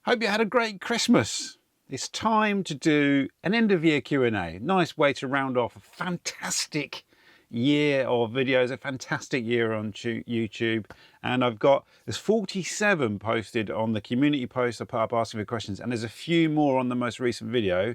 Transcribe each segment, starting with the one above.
Hope you had a great Christmas. It's time to do an end of year Q&A. Nice way to round off a fantastic year of videos, a fantastic year on YouTube. And there's 47 posted on the community post I put up asking for questions, and there's a few more on the most recent video.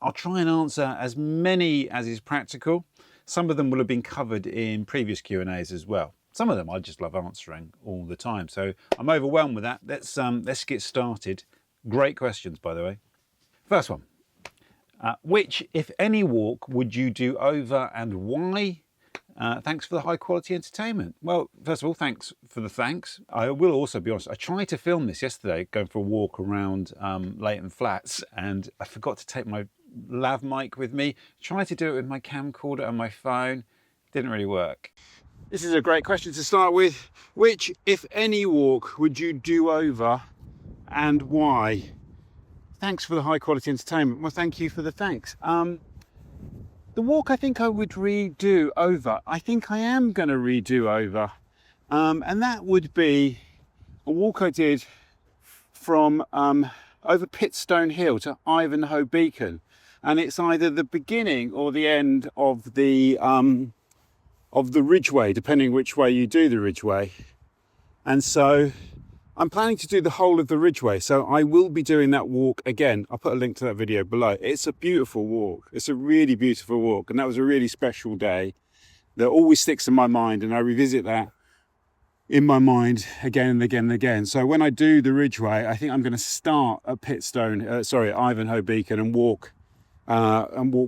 I'll try and answer as many as is practical. Some of them will have been covered in previous Q&As as well. Some of them I just love answering all the time. So I'm overwhelmed with that. Let's get started. Great questions, by the way. First one. Which, if any, walk would you do over and why? Thanks for the high quality entertainment. Well, first of all, thanks for the thanks. I will also be honest, I tried to film this yesterday, going for a walk around Leighton Flats, and I forgot to take my lav mic with me. Tried to do it with my camcorder and my phone. Didn't really work. This is a great question to start with. Which, if any, walk would you do over and why? Thanks for the high quality entertainment. Well, thank you for the thanks. The walk I think I would redo over. I think I am going to redo over. And that would be a walk I did from over Pitstone Hill to Ivanhoe Beacon. And it's either the beginning or the end of the Ridgeway, depending which way you do the Ridgeway. And so I'm planning to do the whole of the Ridgeway, so I will be doing that walk again. I'll put a link to that video below. It's a beautiful walk. It's a really beautiful walk, and that was a really special day that always sticks in my mind, and I revisit that in my mind again and again and again. So when I do the Ridgeway, I think I'm going to start at Ivanhoe Beacon and walk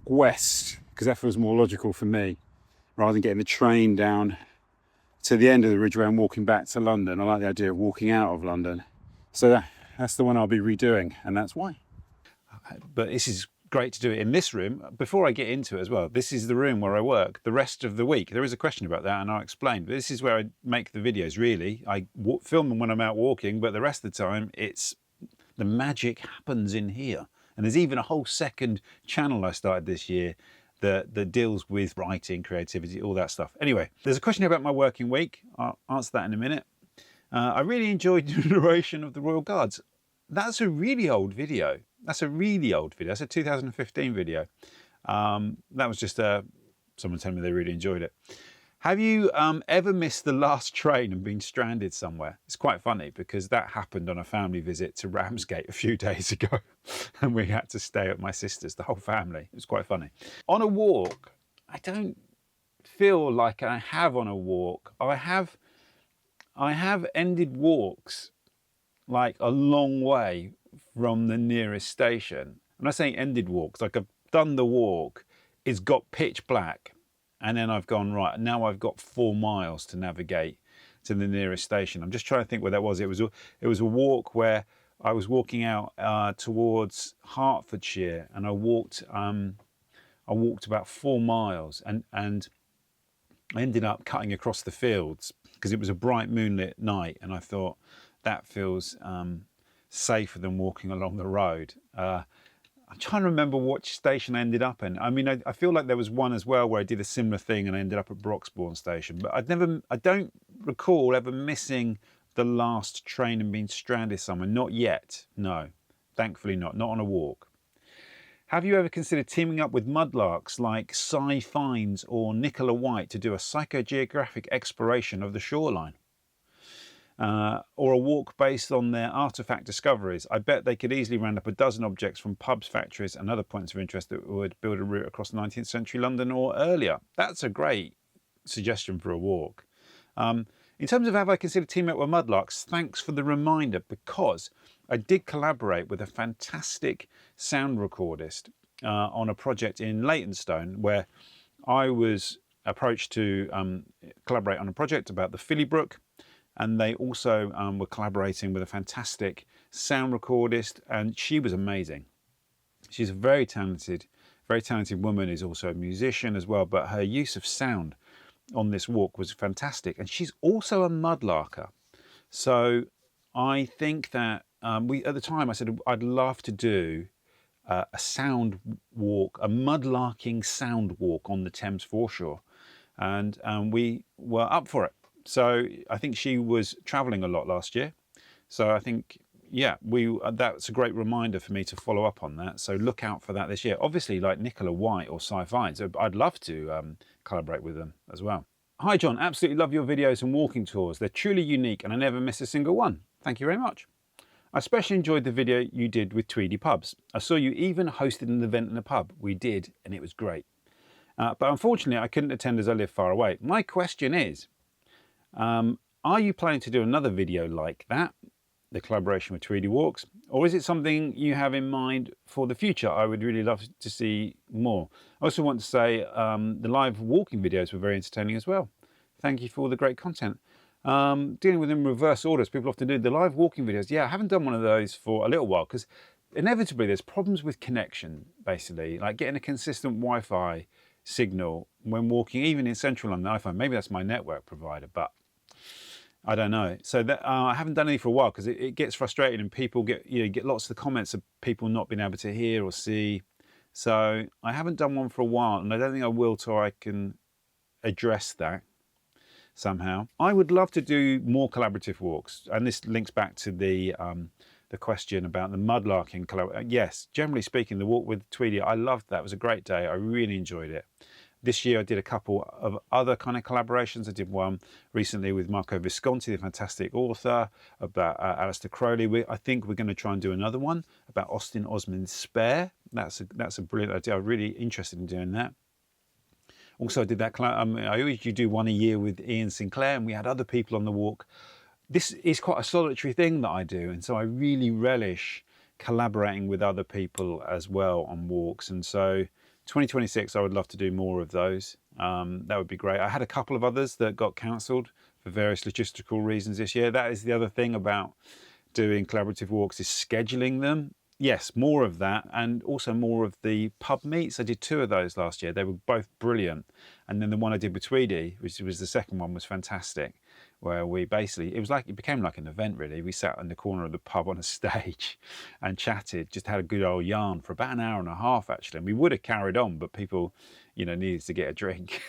west, because that feels more logical for me, rather than getting the train down to the end of the Ridgeway and walking back to London. I like the idea of walking out of London. So that's the one I'll be redoing, and that's why. But this is great to do it in this room. Before I get into it as well, this is the room where I work the rest of the week. There is a question about that, and I'll explain. But this is where I make the videos, really. I film them when I'm out walking, but the rest of the time, the magic happens in here. And there's even a whole second channel I started this year that deals with writing, creativity, all that stuff. Anyway, there's a question about my working week. I'll answer that in a minute. I really enjoyed the narration of the Royal Guards. That's a really old video. That's a 2015 video. That was just someone telling me they really enjoyed it. Have you ever missed the last train and been stranded somewhere? It's quite funny because that happened on a family visit to Ramsgate a few days ago, and we had to stay at my sister's, the whole family. It was quite funny. On a walk, I don't feel like I have on a walk. I have ended walks like a long way from the nearest station. When I say ended walks, like I've done the walk, it's got pitch black. And then I've gone, right, now I've got 4 miles to navigate to the nearest station. I'm just trying to think where that was. It was a walk where I was walking out towards Hertfordshire, and I walked about 4 miles, and I ended up cutting across the fields because it was a bright moonlit night, and I thought that feels safer than walking along the road. I'm trying to remember which station I ended up in. I mean, I feel like there was one as well where I did a similar thing and I ended up at Broxbourne station. But I don't recall ever missing the last train and being stranded somewhere. Not yet. No, thankfully not on a walk. Have you ever considered teaming up with mudlarks like Cy Fines or Nicola White to do a psychogeographic exploration of the shoreline? Or a walk based on their artefact discoveries? I bet they could easily round up a dozen objects from pubs, factories and other points of interest that would build a route across 19th century London or earlier. That's a great suggestion for a walk. In terms of have I considered teaming up with mudlarks, thanks for the reminder, because I did collaborate with a fantastic sound recordist on a project in Leytonstone, where I was approached to collaborate on a project about the Filly Brook. And they also were collaborating with a fantastic sound recordist, and she was amazing. She's a very talented woman, who's also a musician as well, but her use of sound on this walk was fantastic. And she's also a mudlarker. So I think that at the time I said I'd love to do a sound walk, a mudlarking sound walk on the Thames foreshore. And we were up for it. So I think she was travelling a lot last year. So I think yeah, that's a great reminder for me to follow up on that. So look out for that this year. Obviously, like Nicola White or Sci-Fi, so I'd love to collaborate with them as well. Hi John, absolutely love your videos and walking tours. They're truly unique and I never miss a single one. Thank you very much. I especially enjoyed the video you did with Tweedy Pubs. I saw you even hosted an event in a pub. We did, and it was great. But unfortunately, I couldn't attend as I live far away. My question is, are you planning to do another video like that, the collaboration with Tweedy Walks, or is it something you have in mind for the future? I would really love to see more. I also want to say the live walking videos were very entertaining as well. Thank you for all the great content. Dealing with in reverse orders, people often do the live walking videos. Yeah, I haven't done one of those for a little while because inevitably there's problems with connection, basically, like getting a consistent Wi-Fi signal when walking, even in central London. I find maybe that's my network provider, but I don't know. So that, I haven't done any for a while because it gets frustrating and people get lots of the comments of people not being able to hear or see. So I haven't done one for a while and I don't think I will till I can address that somehow. I would love to do more collaborative walks, and this links back to the question about the mudlarking. Yes, generally speaking, the walk with Tweedy, I loved that. It was a great day. I really enjoyed it. This year I did a couple of other kind of collaborations. I did one recently with Marco Visconti, the fantastic author, about Alistair Crowley. I think we're going to try and do another one about Austin Osman Spare. That's a brilliant idea. I'm really interested in doing that. Also, I did that. I usually do one a year with Ian Sinclair, and we had other people on the walk. This is quite a solitary thing that I do, and so I really relish collaborating with other people as well on walks. And so 2026, I would love to do more of those. That would be great. I had a couple of others that got cancelled for various logistical reasons this year. That is the other thing about doing collaborative walks, is scheduling them. Yes, more of that, and also more of the pub meets. I did 2 of those last year. They were both brilliant. And then the one I did with Tweedy, which was the second one, was fantastic, where we basically, it became like an event really. We sat in the corner of the pub on a stage and chatted, just had a good old yarn for about an hour and a half actually. And we would have carried on, but people, needed to get a drink.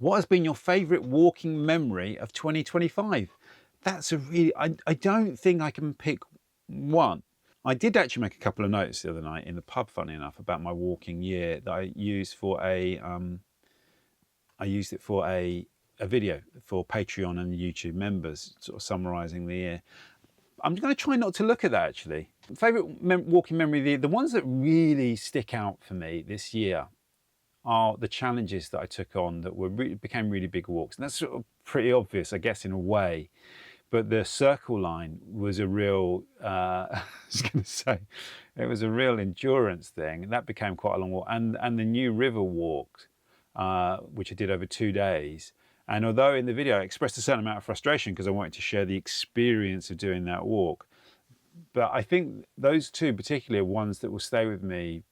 What has been your favourite walking memory of 2025? That's a really, I don't think I can pick one. I did actually make a couple of notes the other night in the pub, funny enough, about my walking year that I used for a video for Patreon and YouTube members, sort of summarising the year. I'm going to try not to look at that actually. Favourite walking memory of the year, the ones that really stick out for me this year are the challenges that I took on that became really big walks. And that's sort of pretty obvious, I guess, in a way. But the circle line was a real, I was going to say, it was a real endurance thing. And that became quite a long walk. And the New River Walk, which I did over 2 days. And although in the video I expressed a certain amount of frustration because I wanted to share the experience of doing that walk, but I think those 2 particularly are ones that will stay with me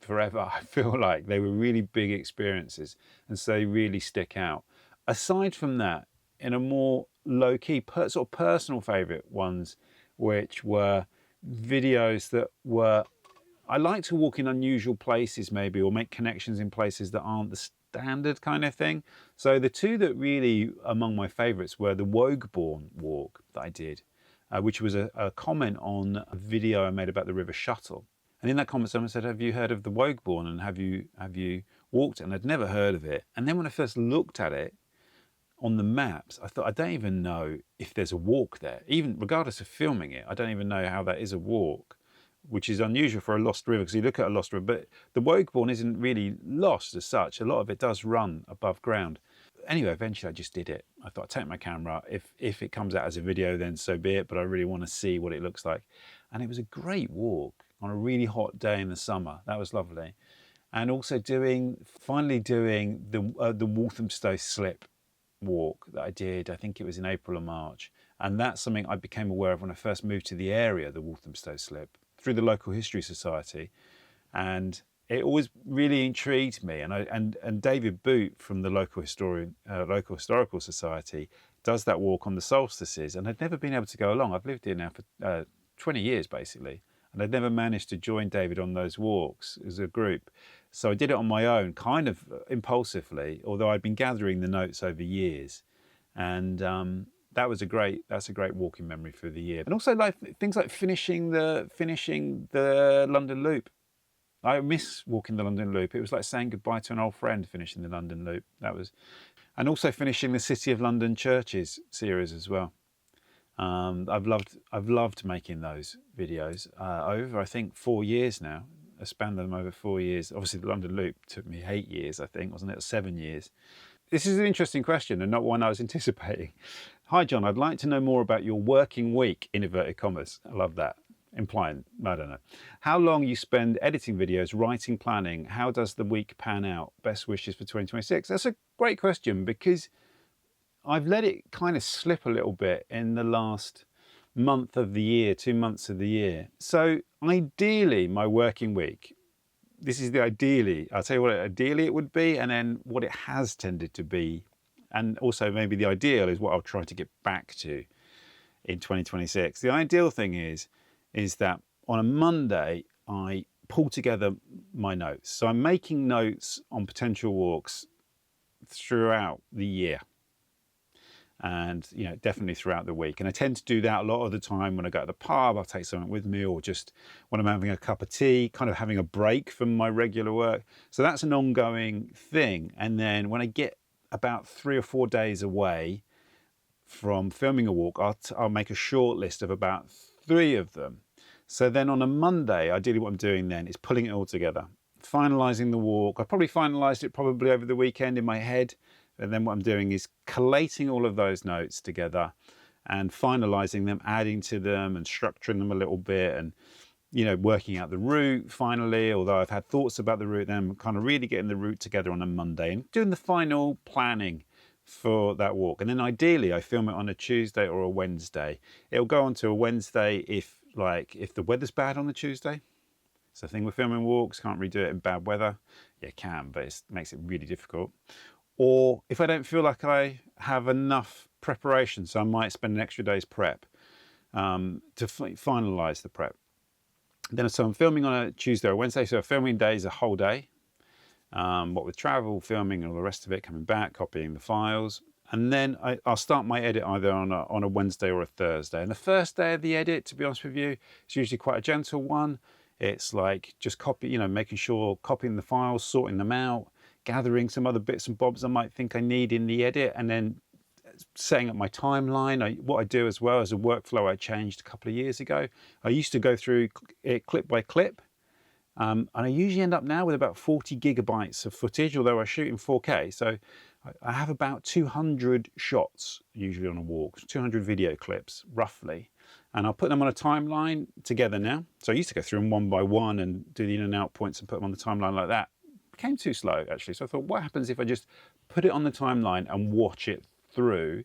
forever. I feel like they were really big experiences, and so they really stick out. Aside from that, in a more low-key, sort of personal favourite ones, which were videos that were, I like to walk in unusual places maybe, or make connections in places that aren't the standard kind of thing. So the 2 that really among my favourites were the Wogueborn walk that I did, which was a comment on a video I made about the River Shuttle. And in that comment someone said, have you heard of the Wogueborn, and have you walked it? And I'd never heard of it. And then when I first looked at it on the maps, I thought, I don't even know if there's a walk there. Even regardless of filming it, I don't even know how that is a walk, which is unusual for a lost river, because you look at a lost river, but the Wogueborn isn't really lost as such. A lot of it does run above ground. Anyway, eventually I just did it. I thought, I'd take my camera. If it comes out as a video, then so be it, but I really want to see what it looks like. And it was a great walk on a really hot day in the summer. That was lovely. And also finally doing the Walthamstow Slip walk that I did, I think it was in April or March. And that's something I became aware of when I first moved to the area, the Walthamstow Slip, through the local history society. And it always really intrigued me. And David Boot from the local historical society does that walk on the solstices, and I'd never been able to go along. I've lived here now for 20 years basically, and I'd never managed to join David on those walks as a group. So I did it on my own, kind of impulsively, although I'd been gathering the notes over years. And that's a great walking memory for the year. And also like things like finishing the London Loop. I miss walking the London Loop. It was like saying goodbye to an old friend, finishing the London Loop. And also finishing the City of London Churches series as well. I've loved making those videos over, I think, 4 years now. I spanned them over 4 years. Obviously, the London Loop took me 8 years, I think, wasn't it? 7 years. This is an interesting question and not one I was anticipating. Hi, John. I'd like to know more about your working week, in inverted commas. I love that. Implying, I don't know. How long you spend editing videos, writing, planning? How does the week pan out? Best wishes for 2026. That's a great question because I've let it kind of slip a little bit in the last month of the year, 2 months of the year. So ideally, my working week, this is the ideally, I'll tell you what ideally it would be and then what it has tended to be. And also maybe the ideal is what I'll try to get back to in 2026. The ideal thing is that on a Monday, I pull together my notes. So I'm making notes on potential walks throughout the year. And, you know, definitely throughout the week. And I tend to do that a lot of the time when I go to the pub, I'll take something with me, or just when I'm having a cup of tea, kind of having a break from my regular work. So that's an ongoing thing. And then when I get about 3 or 4 days away from filming a walk, I'll make a short list of about 3 of them. So then on a Monday, ideally what I'm doing then is pulling it all together, finalising the walk. I probably finalised it probably over the weekend in my head. And then what I'm doing is collating all of those notes together and finalising them, adding to them and structuring them a little bit and, you know, working out the route finally, although I've had thoughts about the route, then I'm kind of really getting the route together on a Monday and doing the final planning for that walk. And then ideally I film it on a Tuesday or a Wednesday. It'll go on to a Wednesday if the weather's bad on the Tuesday. It's the thing with filming walks, can't really do it in bad weather. Yeah, can, but it makes it really difficult. Or if I don't feel like I have enough preparation, so I might spend an extra day's prep to finalise the prep. Then so I'm filming on a Tuesday or Wednesday, so a filming day is a whole day. What with travel, filming and all the rest of it, coming back, copying the files. And then I'll start my edit either on a Wednesday or a Thursday. And the first day of the edit, to be honest with you, is usually quite a gentle one. It's like just making sure, copying the files, sorting them out, gathering some other bits and bobs I might think I need in the edit, and then setting up my timeline. What I do as well as a workflow I changed a couple of years ago. I used to go through it clip by clip, and I usually end up now with about 40 gigabytes of footage, although I shoot in 4K. So I have about 200 shots usually on a walk, 200 video clips roughly. And I'll put them on a timeline together now. So I used to go through them one by one and do the in and out points and put them on the timeline like that. Became too slow actually, so I thought, what happens if I just put it on the timeline and watch it through,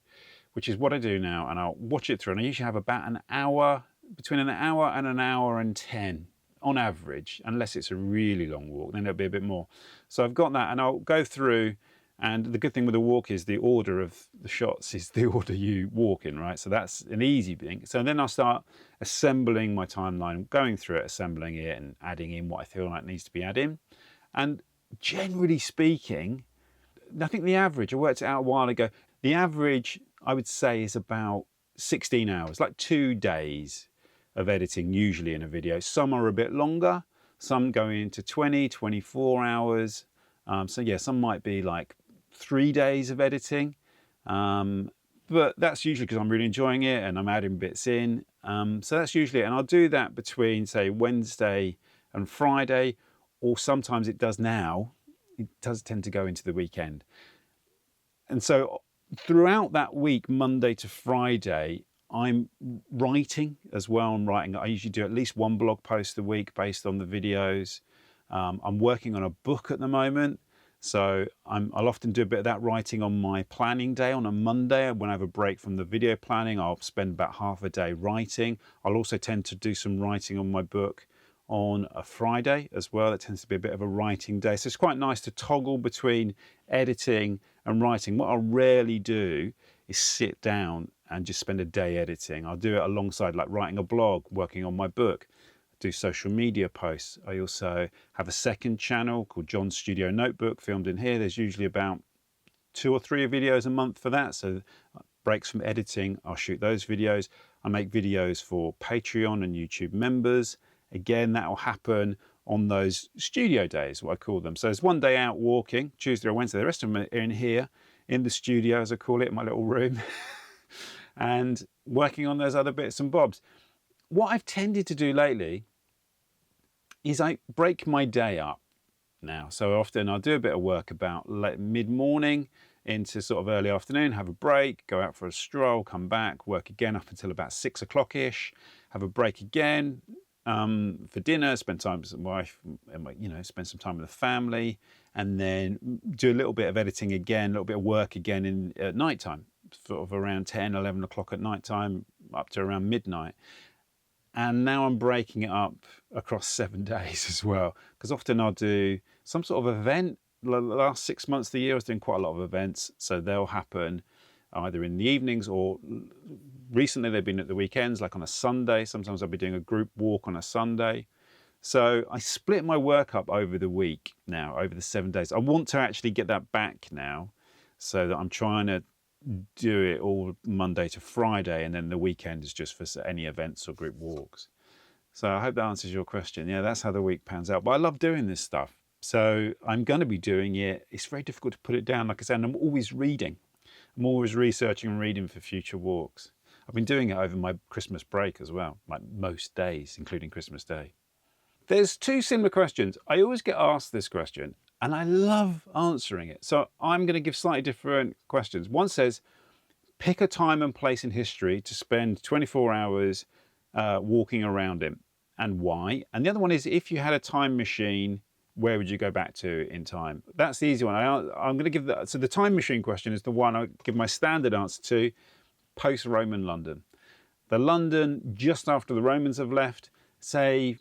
which is what I do now. And I'll watch it through, and I usually have about an hour, between an hour and 10 on average, unless it's a really long walk, then it'll be a bit more. So I've got that, and I'll go through, and the good thing with a walk is the order of the shots is the order you walk in, right? So that's an easy thing. So then I'll start assembling my timeline, going through it, assembling it and adding in what I feel like needs to be added in. And generally speaking, I think the average, I worked it out a while ago, the average I would say is about 16 hours, like 2 days of editing usually in a video. Some are a bit longer, some go into 20, 24 hours. So yeah, some might be like 3 days of editing. But that's usually because I'm really enjoying it and I'm adding bits in. So that's usually it. And I'll do that between, say, Wednesday and Friday, or sometimes it does tend to go into the weekend. And so throughout that week, Monday to Friday, I'm writing as well. I usually do at least one blog post a week based on the videos. I'm working on a book at the moment. So I'll often do a bit of that writing on my planning day on a Monday. When I have a break from the video planning, I'll spend about half a day writing. I'll also tend to do some writing on my book on a Friday as well. It tends to be a bit of a writing day. So it's quite nice to toggle between editing and writing. What I'll rarely do is sit down and just spend a day editing. I'll do it alongside like writing a blog, working on my book, do social media posts. I also have a second channel called John's Studio Notebook filmed in here. There's usually about 2 or 3 videos a month for that. So breaks from editing, I'll shoot those videos. I make videos for Patreon and YouTube members. Again, that will happen on those studio days, what I call them. So there's one day out walking, Tuesday or Wednesday. The rest of them are in here, in the studio, as I call it, in my little room, and working on those other bits and bobs. What I've tended to do lately is I break my day up now. So often I'll do a bit of work about mid-morning into sort of early afternoon, have a break, go out for a stroll, come back, work again up until about 6 o'clock-ish, have a break again for dinner, spend time with the wife, spend some time with the family, and then do a little bit of editing again, a little bit of work again at night time, sort of around 10, 11 o'clock at night time, up to around midnight. And now I'm breaking it up across 7 days as well, because often I'll do some sort of event. The last 6 months of the year I was doing quite a lot of events, so they'll happen either in the evenings, or recently they've been at the weekends, like on a Sunday. Sometimes I'll be doing a group walk on a Sunday. So I split my work up over the week now, over the 7 days. I want to actually get that back now, so that I'm trying to do it all Monday to Friday, and then the weekend is just for any events or group walks. So I hope that answers your question. Yeah, that's how the week pans out. But I love doing this stuff, so I'm going to be doing it. It's very difficult to put it down. Like I said, and I'm always reading. I'm always researching and reading for future walks. I've been doing it over my Christmas break as well, like most days, including Christmas Day. There's two similar questions. I always get asked this question, and I love answering it. So I'm going to give slightly different questions. One says, pick a time and place in history to spend 24 hours walking around it, and why. And the other one is, if you had a time machine, where would you go back to in time? That's the easy one. I'm going to give that. So the time machine question is the one I give my standard answer to, post-Roman London. The London just after the Romans have left, say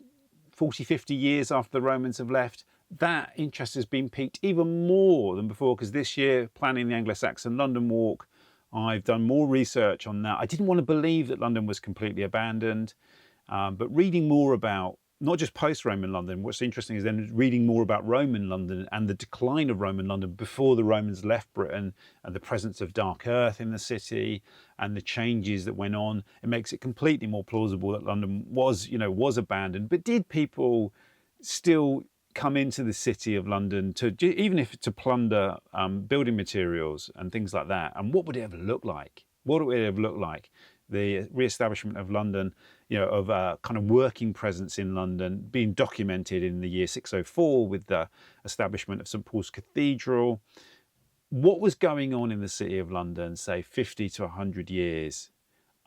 40, 50 years after the Romans have left, that interest has been piqued even more than before, because this year, planning the Anglo-Saxon London Walk, I've done more research on that. I didn't want to believe that London was completely abandoned, but reading more about not just post-Roman London, what's interesting is then reading more about Roman London and the decline of Roman London before the Romans left Britain, and the presence of dark earth in the city and the changes that went on. It makes it completely more plausible that London was abandoned. But did people still come into the city of London even if to plunder building materials and things like that? And what would it have looked like? What would it have looked like? The re-establishment of London, of a kind of working presence in London, being documented in the year 604 with the establishment of St Paul's Cathedral. What was going on in the city of London, say 50 to 100 years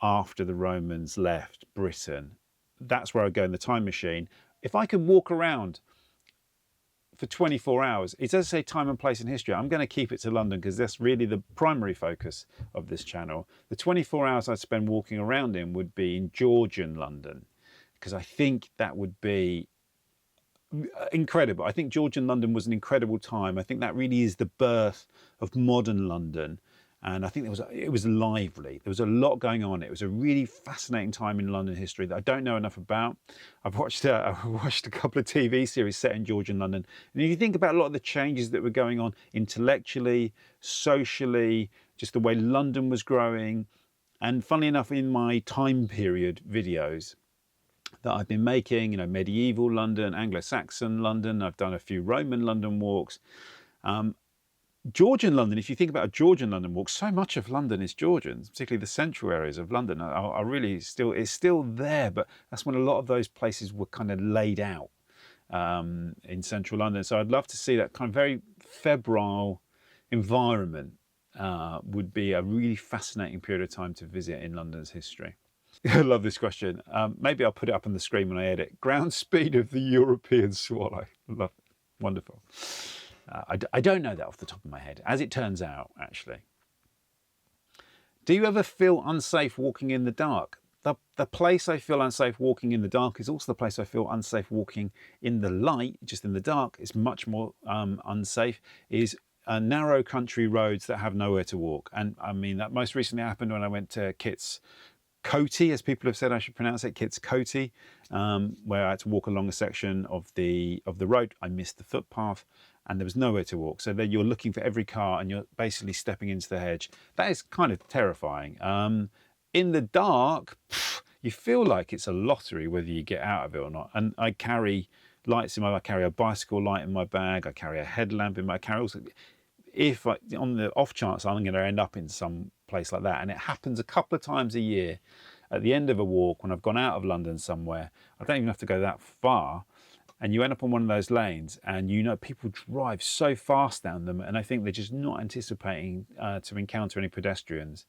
after the Romans left Britain? That's where I go in the time machine. If I could walk around for 24 hours, it does say time and place in history. I'm going to keep it to London because that's really the primary focus of this channel. The 24 hours I'd spend walking around in would be in Georgian London, because I think that would be incredible. I think Georgian London was an incredible time. I think that really is the birth of modern London. And I think it was lively. There was a lot going on. It was a really fascinating time in London history that I don't know enough about. I've watched a couple of TV series set in Georgian London. And if you think about a lot of the changes that were going on intellectually, socially, just the way London was growing. And funnily enough, in my time period videos that I've been making, medieval London, Anglo-Saxon London, I've done a few Roman London walks. Georgian London, if you think about a Georgian London walk, so much of London is Georgian, particularly the central areas of London are really it's still there, but that's when a lot of those places were kind of laid out in central London. So I'd love to see that kind of very febrile environment. Would be a really fascinating period of time to visit in London's history. I love this question. Maybe I'll put it up on the screen when I edit. Ground speed of the European swallow. Love it. Wonderful. I don't know that off the top of my head, as it turns out, actually. Do you ever feel unsafe walking in the dark? The place I feel unsafe walking in the dark is also the place I feel unsafe walking in the light, just in the dark. It's much more unsafe, is narrow country roads that have nowhere to walk. And I mean, that most recently happened when I went to Kit's Coty, as people have said I should pronounce it, Kit's Coty, where I had to walk along a section of the road. I missed the footpath, and there was nowhere to walk. So then you're looking for every car and you're basically stepping into the hedge. That is kind of terrifying. In the dark, you feel like it's a lottery whether you get out of it or not. And I carry lights in my bag, I carry a bicycle light in my bag, I carry a headlamp in my, I carry also, if I, on the off chance I'm going to end up in some place like that, and it happens a couple of times a year at the end of a walk when I've gone out of London somewhere, I don't even have to go that far, and you end up on one of those lanes and you know people drive so fast down them and I think they're just not anticipating to encounter any pedestrians.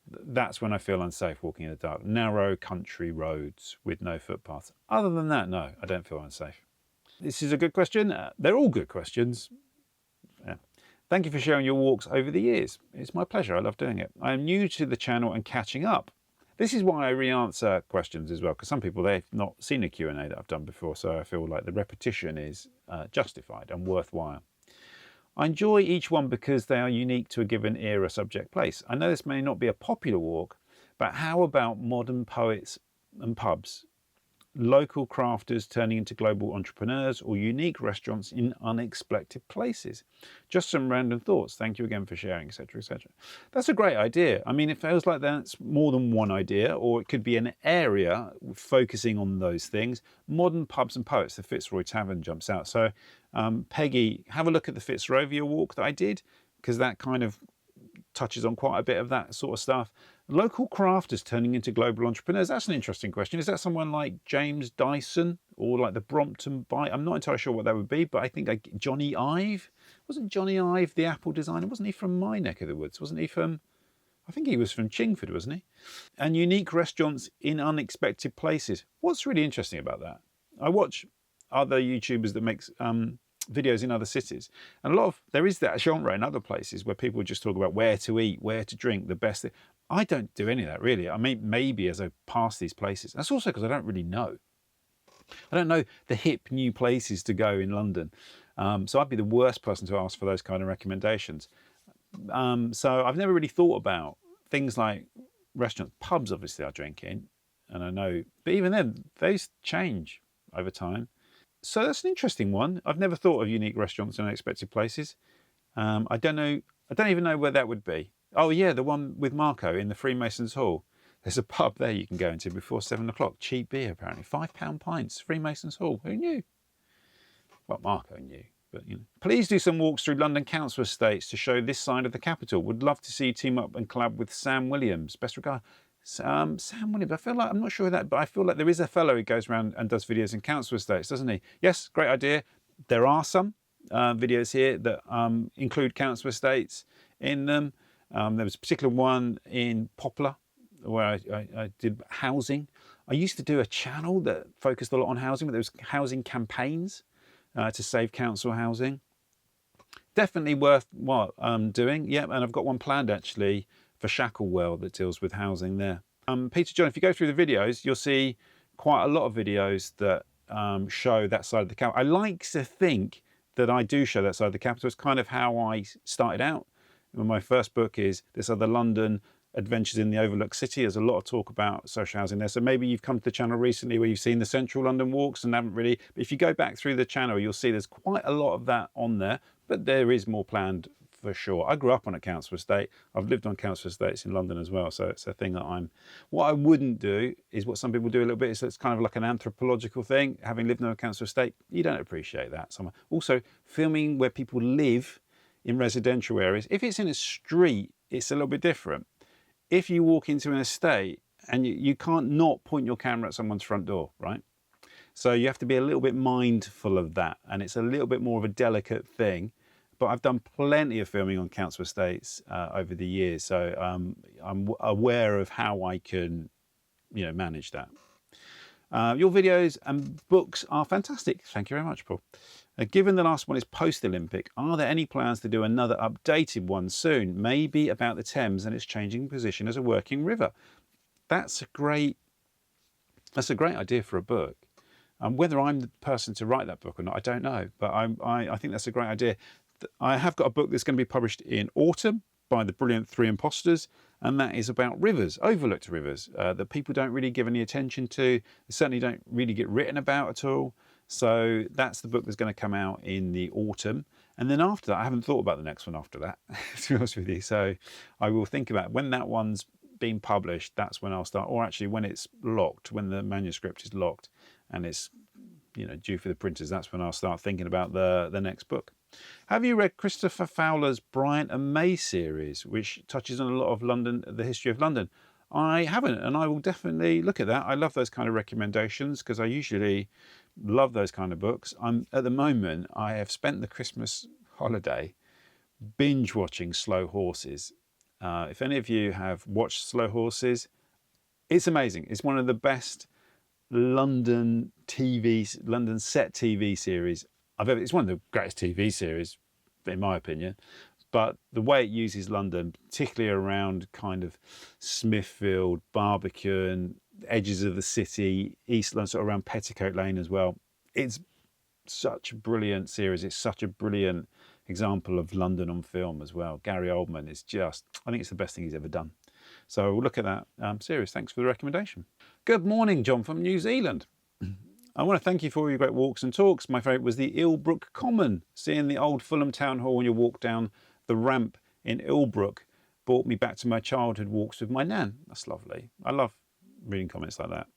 That's when I feel unsafe walking in the dark. Narrow country roads with no footpaths. Other than that, no, I don't feel unsafe. This is a good question. They're all good questions. Yeah. Thank you for sharing your walks over the years. It's my pleasure. I love doing it. I am new to the channel and catching up. This is why I re-answer questions as well, because some people, they've not seen a Q&A that I've done before, so I feel like the repetition is justified and worthwhile. I enjoy each one because they are unique to a given era, subject, place. I know this may not be a popular walk, but how about modern poets and pubs? Local crafters turning into global entrepreneurs, or unique restaurants in unexpected places? Just some random thoughts. Thank you again for sharing, etc., etc. That's a great idea. I mean, it feels like that's more than one idea, or it could be an area focusing on those things. Modern pubs and poets, the Fitzroy Tavern jumps out. So, Peggy, have a look at the Fitzrovia walk that I did, because that kind of touches on quite a bit of that sort of stuff. Local crafters turning into global entrepreneurs. That's an interesting question. Is that someone like James Dyson or like the Brompton Bite? I'm not entirely sure what that would be, but I think like Johnny Ive. Wasn't Johnny Ive the Apple designer? Wasn't he from my neck of the woods? Wasn't he from, I think he was from Chingford, wasn't he? And unique restaurants in unexpected places. What's really interesting about that? I watch other YouTubers that makes videos in other cities, and there is that genre in other places where people just talk about where to eat, where to drink, the best thing. I don't do any of that really. I mean, maybe as I pass these places. That's also because I don't really know. I don't know the hip new places to go in London, so I'd be the worst person to ask for those kind of recommendations. So I've never really thought about things like restaurants. Pubs obviously I drink in, and I know, but even then those change over time. So that's an interesting one. I've never thought of unique restaurants in unexpected places. I don't even know where that would be. Oh yeah, the one with Marco in the Freemasons Hall. There's a pub there you can go into before 7 o'clock. Cheap beer apparently, £5 pints, Freemasons Hall. Who knew? Well, Marco knew, but you know. Please do some walks through London council estates to show this side of the capital. Would love to see you team up and collab with Sam Williams. Best regard. Sam Williams, I feel like, I'm not sure that, but I feel like there is a fellow who goes around and does videos in council estates, doesn't he? Yes, great idea. There are some videos here that include council estates in them. There was a particular one in Poplar where I did housing. I used to do a channel that focused a lot on housing, but there was housing campaigns to save council housing. Definitely worthwhile doing. Yeah, and I've got one planned actually for Shacklewell that deals with housing there. Peter John, if you go through the videos, you'll see quite a lot of videos that show that side of the capital. I like to think that I do show that side of the capital. It's kind of how I started out. My first book is This Other London, Adventures in the Overlooked City. There's a lot of talk about social housing there. So maybe you've come to the channel recently where you've seen the central London walks and haven't really, but if you go back through the channel, you'll see there's quite a lot of that on there, but there is more planned for sure. I grew up on a council estate. I've lived on council estates in London as well. So it's a thing that what I wouldn't do is what some people do a little bit. It's kind of like an anthropological thing. Having lived on a council estate, you don't appreciate that somewhere. Also, filming where people live in residential areas. If it's in a street, it's a little bit different. If you walk into an estate and you can't not point your camera at someone's front door, right? So you have to be a little bit mindful of that. And it's a little bit more of a delicate thing. But I've done plenty of filming on council estates over the years. So I'm aware of how I can, manage that. Your videos and books are fantastic. Thank you very much, Paul. Given the last one is post-Olympic, are there any plans to do another updated one soon? Maybe about the Thames and its changing position as a working river. That's a great idea for a book. Whether I'm the person to write that book or not, I don't know. But I think that's a great idea. I have got a book that's going to be published in autumn by the brilliant Three Imposters, and that is about rivers, overlooked rivers, that people don't really give any attention to. They certainly don't really get written about at all. So that's the book that's going to come out in the autumn. And then after that, I haven't thought about the next one after that, to be honest with you. So I will think about when that one's been published, that's when I'll start, or actually when it's locked, when the manuscript is locked and it's, you know, due for the printers, that's when I'll start thinking about the next book. Have you read Christopher Fowler's Bryant and May series, which touches on a lot of London, the history of London? I haven't, and I will definitely look at that. I love those kind of recommendations because I usually love those kind of books. At the moment, I have spent the Christmas holiday binge watching Slow Horses. If any of you have watched Slow Horses, it's amazing. It's one of the best London set TV series I've ever. It's one of the greatest TV series, in my opinion. But the way it uses London, particularly around kind of Smithfield, Barbican, edges of the city, East London, sort of around Petticoat Lane as well. It's such a brilliant series. It's such a brilliant example of London on film as well. Gary Oldman is just, I think it's the best thing he's ever done. So we'll look at that series. Thanks for the recommendation. Good morning, John from New Zealand. I want to thank you for all your great walks and talks. My favourite was the Ilbrook Common. Seeing the old Fulham Town Hall when you walk down the ramp in Ilbrook brought me back to my childhood walks with my nan. That's lovely. I love reading comments like that.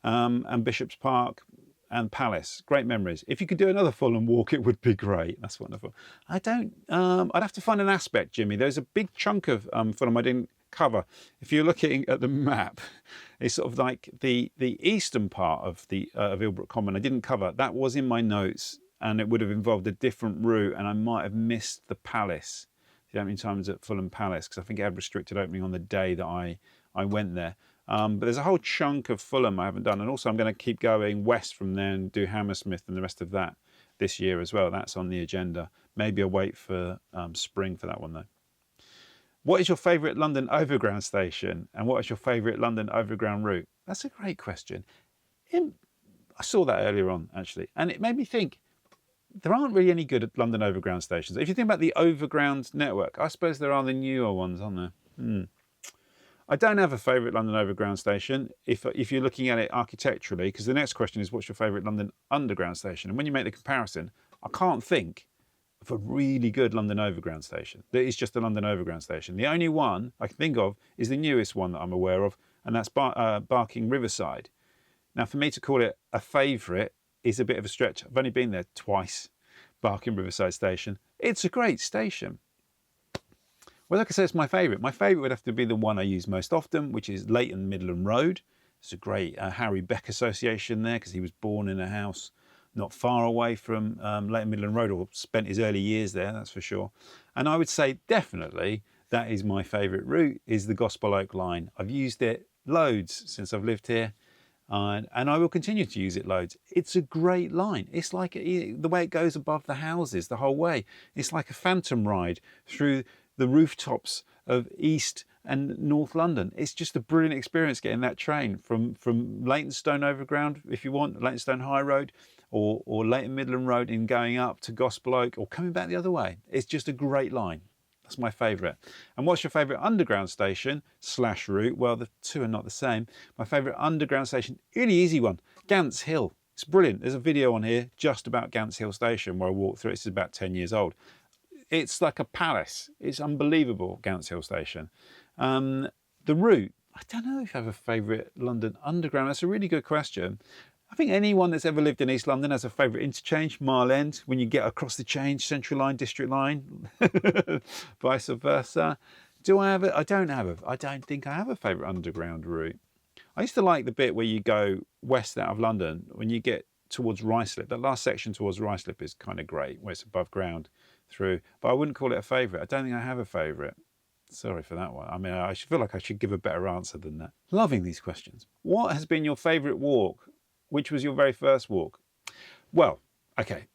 And Bishop's Park and Palace, great memories. If you could do another Fulham walk, it would be great. That's wonderful. I'd have to find an aspect, Jimmy. There's a big chunk of Fulham I didn't cover. If you're looking at the map, it's sort of like the eastern part of the of Ilbrook Common I didn't cover. That was in my notes, and it would have involved a different route, and I might have missed the Palace, the opening times at Fulham Palace, because I think it had restricted opening on the day that I went there. But there's a whole chunk of Fulham I haven't done, and also I'm going to keep going west from there and do Hammersmith and the rest of that this year as well. That's on the agenda. Maybe I'll wait for spring for that one though. What is your favourite London Overground station, and what is your favourite London Overground route? That's a great question. I saw that earlier on actually, and it made me think there aren't really any good London Overground stations. If you think about the Overground network, I suppose there are the newer ones, aren't there? I don't have a favourite London Overground station if you're looking at it architecturally, because the next question is what's your favourite London Underground station? And when you make the comparison, I can't think of a really good London Overground station that is just a London Overground station. The only one I can think of is the newest one that I'm aware of, and that's Barking Riverside. Now, for me to call it a favourite is a bit of a stretch. I've only been there twice, Barking Riverside Station. It's a great station. Well, like I said, it's my favourite. My favourite would have to be the one I use most often, which is Leighton Midland Road. It's a great Harry Beck association there, because he was born in a house not far away from Leighton Midland Road, or spent his early years there, that's for sure. And I would say definitely that is my favourite route, is the Gospel Oak line. I've used it loads since I've lived here, and I will continue to use it loads. It's a great line. It's like the way it goes above the houses the whole way. It's like a phantom ride through the rooftops of East and North London. It's just a brilliant experience getting that train from Leytonstone Overground, if you want, Leytonstone High Road, or Leighton Midland Road, and going up to Gospel Oak, or coming back the other way. It's just a great line. That's my favourite. And what's your favourite underground station / route? Well, the two are not the same. My favourite underground station, really easy one, Gants Hill. It's brilliant. There's a video on here just about Gants Hill Station where I walked through it. This is about 10 years old. It's like a palace. It's unbelievable, Gants Hill Station. The route, I don't know if I have a favourite London Underground. That's a really good question. I think anyone that's ever lived in East London has a favourite interchange, Mile End, when you get across the change, Central Line, District Line, vice versa. Do I have it? I don't think I have a favourite underground route. I used to like the bit where you go west out of London, when you get towards Ruislip. That last section towards Ruislip is kind of great, where it's above ground through, but I wouldn't call it a favourite. I don't think I have a favourite. Sorry for that one. I mean, I feel like I should give a better answer than that. Loving these questions. What has been your favourite walk? Which was your very first walk? Well, okay.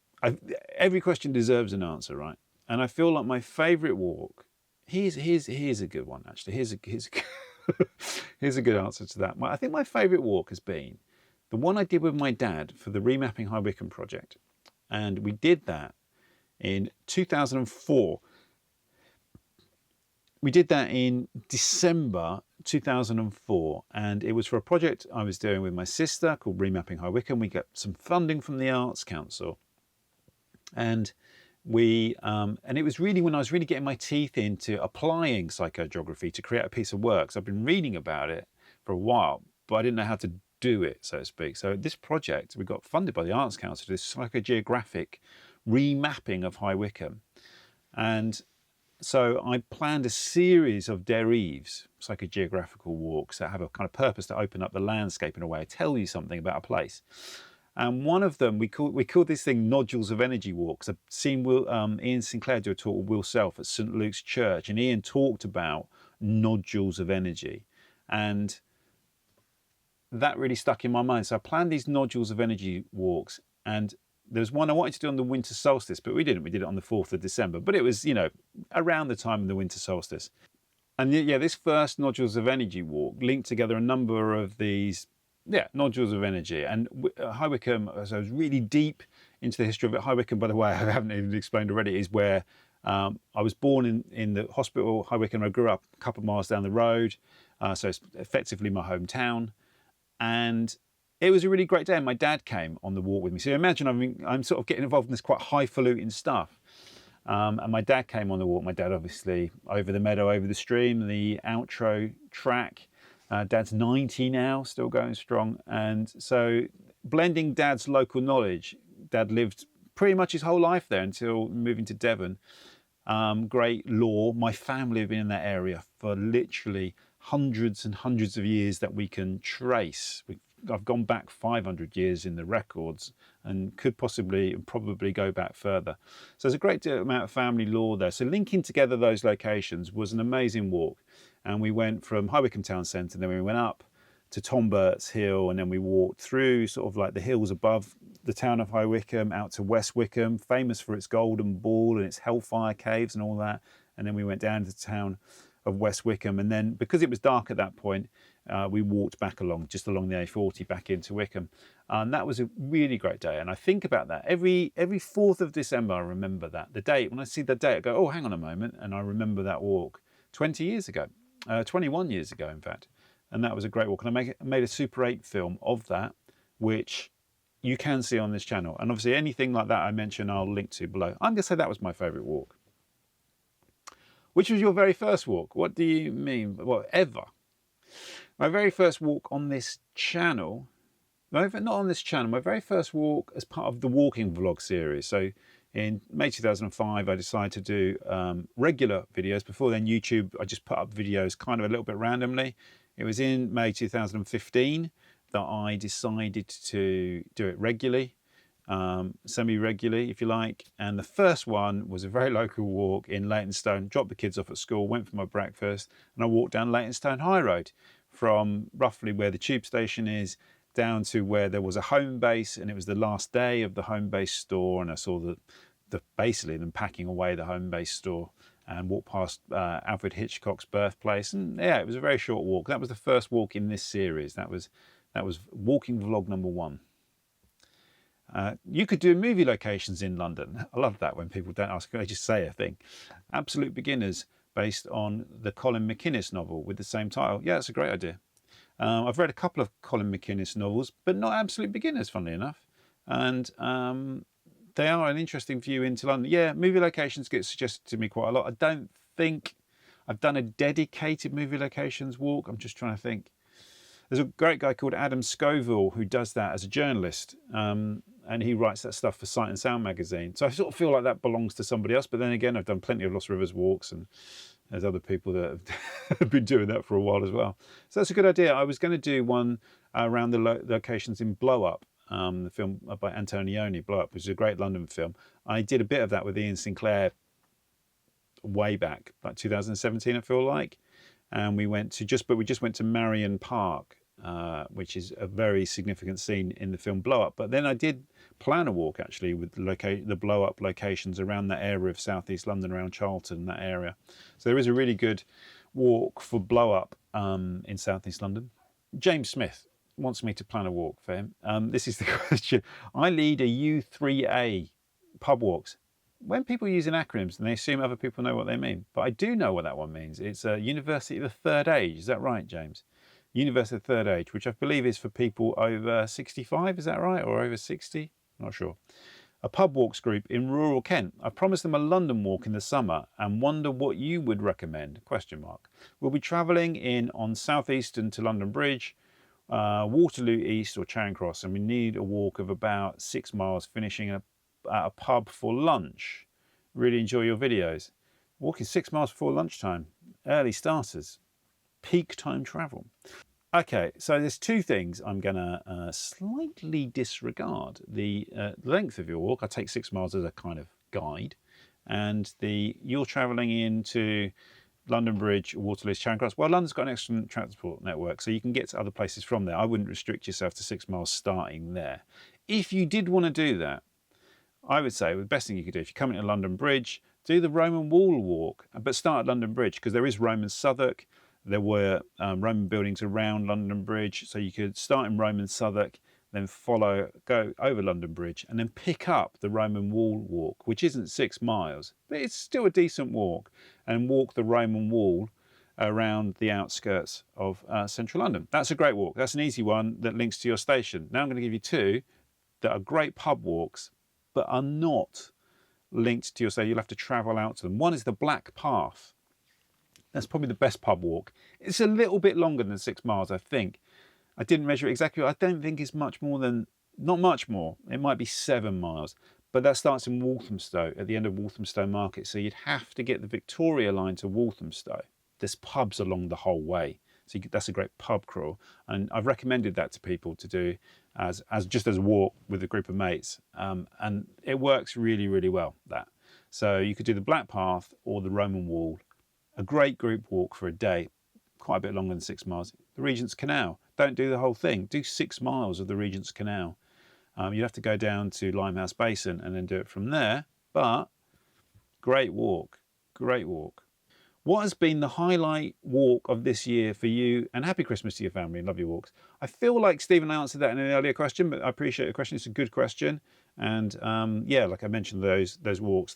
Every question deserves an answer, right? And I feel like my favourite walk. Here's a good one actually. Here's a good answer to that. I think my favourite walk has been the one I did with my dad for the Remapping High Wycombe project, and we did that in 2004. We did that in December 2004, and it was for a project I was doing with my sister called Remapping High Wycombe. We got some funding from the Arts Council, and and it was really when I was really getting my teeth into applying psychogeography to create a piece of work. So I've been reading about it for a while, but I didn't know how to do it, so to speak. So this project, we got funded by the Arts Council, this psychogeographic remapping of High Wycombe. And so I planned a series of derives, psychogeographical walks that have a kind of purpose to open up the landscape in a way, tell you something about a place. And one of them, we called this thing Nodules of Energy Walks. I've seen Ian Sinclair do a talk with Will Self at St Luke's Church, and Ian talked about nodules of energy. And that really stuck in my mind. So I planned these Nodules of Energy walks, and there was one I wanted to do on the winter solstice, but we didn't. We did it on the 4th of December, but it was, you know, around the time of the winter solstice. And yeah, this first Nodules of Energy walk linked together a number of these nodules of energy. And High Wycombe, as I was really deep into the history of it. High Wycombe, by the way, I haven't even explained already, is where I was born in the hospital, High Wycombe. I grew up a couple of miles down the road, so it's effectively my hometown. And it was a really great day, and my dad came on the walk with me. So imagine I'm sort of getting involved in this quite highfalutin stuff. And my dad came on the walk. My dad, obviously, over the meadow, over the stream, the outro track. Dad's 90 now, still going strong. And so blending Dad's local knowledge, Dad lived pretty much his whole life there until moving to Devon. Great lore. My family have been in that area for literally hundreds and hundreds of years that we can trace. I've gone back 500 years in the records and could probably go back further. So there's a great amount of family lore there. So linking together those locations was an amazing walk. And we went from High Wycombe Town Centre, then we went up to Tom Burt's Hill, and then we walked through sort of like the hills above the town of High Wycombe out to West Wycombe, famous for its Golden Ball and its Hellfire Caves and all that. And then we went down to the town of West Wycombe, and then because it was dark at that point, we walked back along the A40 back into Wycombe, and that was a really great day. And I think about that every 4th of December. I remember that the date. When I see the date, I go, oh, hang on a moment, and I remember that walk 20 years ago, 21 years ago, in fact. And that was a great walk. And I made a Super 8 film of that, which you can see on this channel. And obviously anything like that I mention, I'll link to below. I'm going to say that was my favourite walk. Which was your very first walk? What do you mean? Well, ever. My very first walk on this channel, not on this channel, my very first walk as part of the walking vlog series. So in May 2005, I decided to do regular videos. Before then, YouTube, I just put up videos kind of a little bit randomly. It was in May 2015 that I decided to do it regularly. Semi-regularly, if you like. And the first one was a very local walk in Leytonstone. Dropped the kids off at school, went for my breakfast, and I walked down Leytonstone High Road from roughly where the tube station is down to where there was a home base, and it was the last day of the home base store, and I saw basically them packing away the home base store, and walked past Alfred Hitchcock's birthplace. And yeah, it was a very short walk. That was the first walk in this series. That was walking vlog number 1. You could do movie locations in London. I love that when people don't ask, they just say a thing. Absolute Beginners, based on the Colin McInnes novel with the same title. Yeah, that's a great idea. I've read a couple of Colin McInnes novels, but not Absolute Beginners, funnily enough. And they are an interesting view into London. Yeah, movie locations get suggested to me quite a lot. I don't think I've done a dedicated movie locations walk. I'm just trying to think. There's a great guy called Adam Scoville who does that as a journalist. And he writes that stuff for Sight and Sound magazine. So I sort of feel like that belongs to somebody else. But then again, I've done plenty of Lost Rivers walks, and there's other people that have been doing that for a while as well. So that's a good idea. I was going to do one around the locations in Blow Up, the film by Antonioni, Blow Up, which is a great London film. I did a bit of that with Ian Sinclair way back, like 2017, I feel like. And we just went to Marion Park, which is a very significant scene in the film Blow Up. But then I did plan a walk actually with the Blow Up locations around that area of southeast London, around Charlton, that area. So there is a really good walk for Blow Up in southeast London. James Smith wants me to plan a walk for him. This is the question. I lead a U3A pub walks. When people use acronyms, and they assume other people know what they mean, but I do know what that one means. It's University of the Third Age. Is that right, James? University of the Third Age, which I believe is for people over 65. Is that right? Or over 60? Not sure. a pub walks group in rural Kent. I promised them a London walk in the summer and wonder what you would recommend, question mark. We'll be travelling in on Southeastern to London Bridge, Waterloo East or Charing Cross, and we need a walk of about 6 miles, finishing at a pub for lunch. Really enjoy your videos. Walking 6 miles before lunchtime, early starters, peak time travel. Okay, so there's two things I'm going to slightly disregard. The length of your walk, I take 6 miles as a kind of guide, and you're travelling into London Bridge, Waterloo, Charing Cross. Well, London's got an excellent transport network, so you can get to other places from there. I wouldn't restrict yourself to 6 miles starting there. If you did want to do that, I would say the best thing you could do, if you're coming to London Bridge, do the Roman Wall walk, but start at London Bridge, because there is Roman Southwark. There were Roman buildings around London Bridge, so you could start in Roman Southwark, then go over London Bridge, and then pick up the Roman Wall walk, which isn't 6 miles, but it's still a decent walk, and walk the Roman Wall around the outskirts of central London. That's a great walk. That's an easy one that links to your station. Now I'm going to give you two that are great pub walks, but are not linked to your station. You'll have to travel out to them. One is the Black Path. That's probably the best pub walk. It's a little bit longer than 6 miles, I think. I didn't measure it exactly. I don't think it's much more than, not much more. It might be 7 miles. But that starts in Walthamstow, at the end of Walthamstow Market. So you'd have to get the Victoria line to Walthamstow. There's pubs along the whole way. So that's a great pub crawl. And I've recommended that to people to do as just as a walk with a group of mates. And it works really, really well, that. So you could do the Black Path or the Roman Wall. A great group walk for a day, quite a bit longer than 6 miles. The Regent's Canal. Don't do the whole thing. Do 6 miles of the Regent's Canal. You'd have to go down to Limehouse Basin and then do it from there. But great walk. Great walk. What has been the highlight walk of this year for you? And happy Christmas to your family. Love your walks. I feel like Stephen answered that in an earlier question, but I appreciate the question. It's a good question. And yeah, like I mentioned, those walks,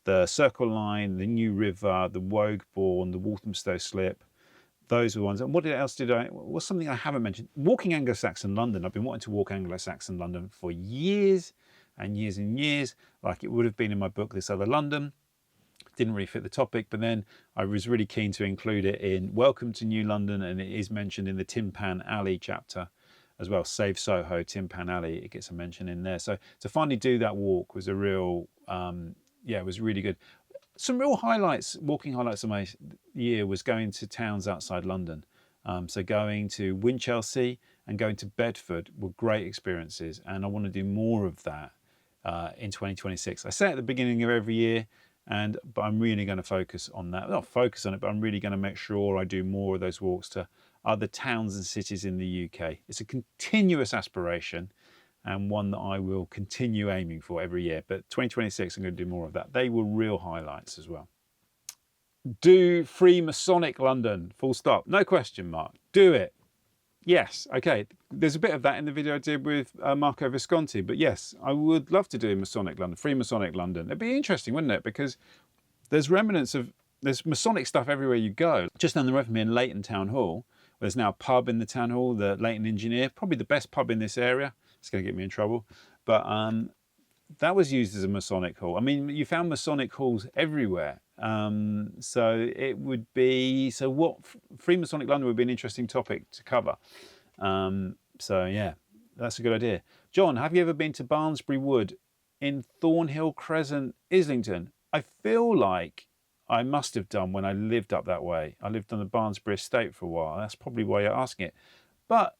the Circle Line, the New River, the Wogueborn, the Walthamstow Slip, those were the ones. And what else what's something I haven't mentioned? Walking Anglo-Saxon London. I've been wanting to walk Anglo-Saxon London for years and years and years, like it would have been in my book, This Other London. Didn't really fit the topic, but then I was really keen to include it in Welcome to New London, and it is mentioned in the Tin Pan Alley chapter as well. Save Soho, Tin Pan Alley, it gets a mention in there. So to finally do that walk was a real, yeah, it was really good. Some real highlights, walking highlights of my year was going to towns outside London. So going to Winchelsea and going to Bedford were great experiences, and I want to do more of that in 2026. I say at the beginning of every year, but I'm really going to focus on that. Not focus on it, but I'm really going to make sure I do more of those walks to other towns and cities in the UK. It's a continuous aspiration, and one that I will continue aiming for every year. But 2026, I'm going to do more of that. They were real highlights as well. Do Freemasonic London, full stop. No question mark. Do it. Yes, okay. There's a bit of that in the video I did with Marco Visconti. But yes, I would love to do Masonic London, Freemasonic London. It'd be interesting, wouldn't it? Because there's remnants of, there's Masonic stuff everywhere you go. Just down the road from me in Leighton Town Hall, there's now a pub in the town hall, the Leighton Engineer, probably the best pub in this area. It's going to get me in trouble. But that was used as a Masonic hall. I mean, you found Masonic halls everywhere. So it would be, so what, Freemasonic London would be an interesting topic to cover. So yeah, that's a good idea. John, have you ever been to Barnsbury Wood in Thornhill Crescent, Islington? I feel like I must have done when I lived up that way. I lived on the Barnsbury estate for a while. That's probably why you're asking it. But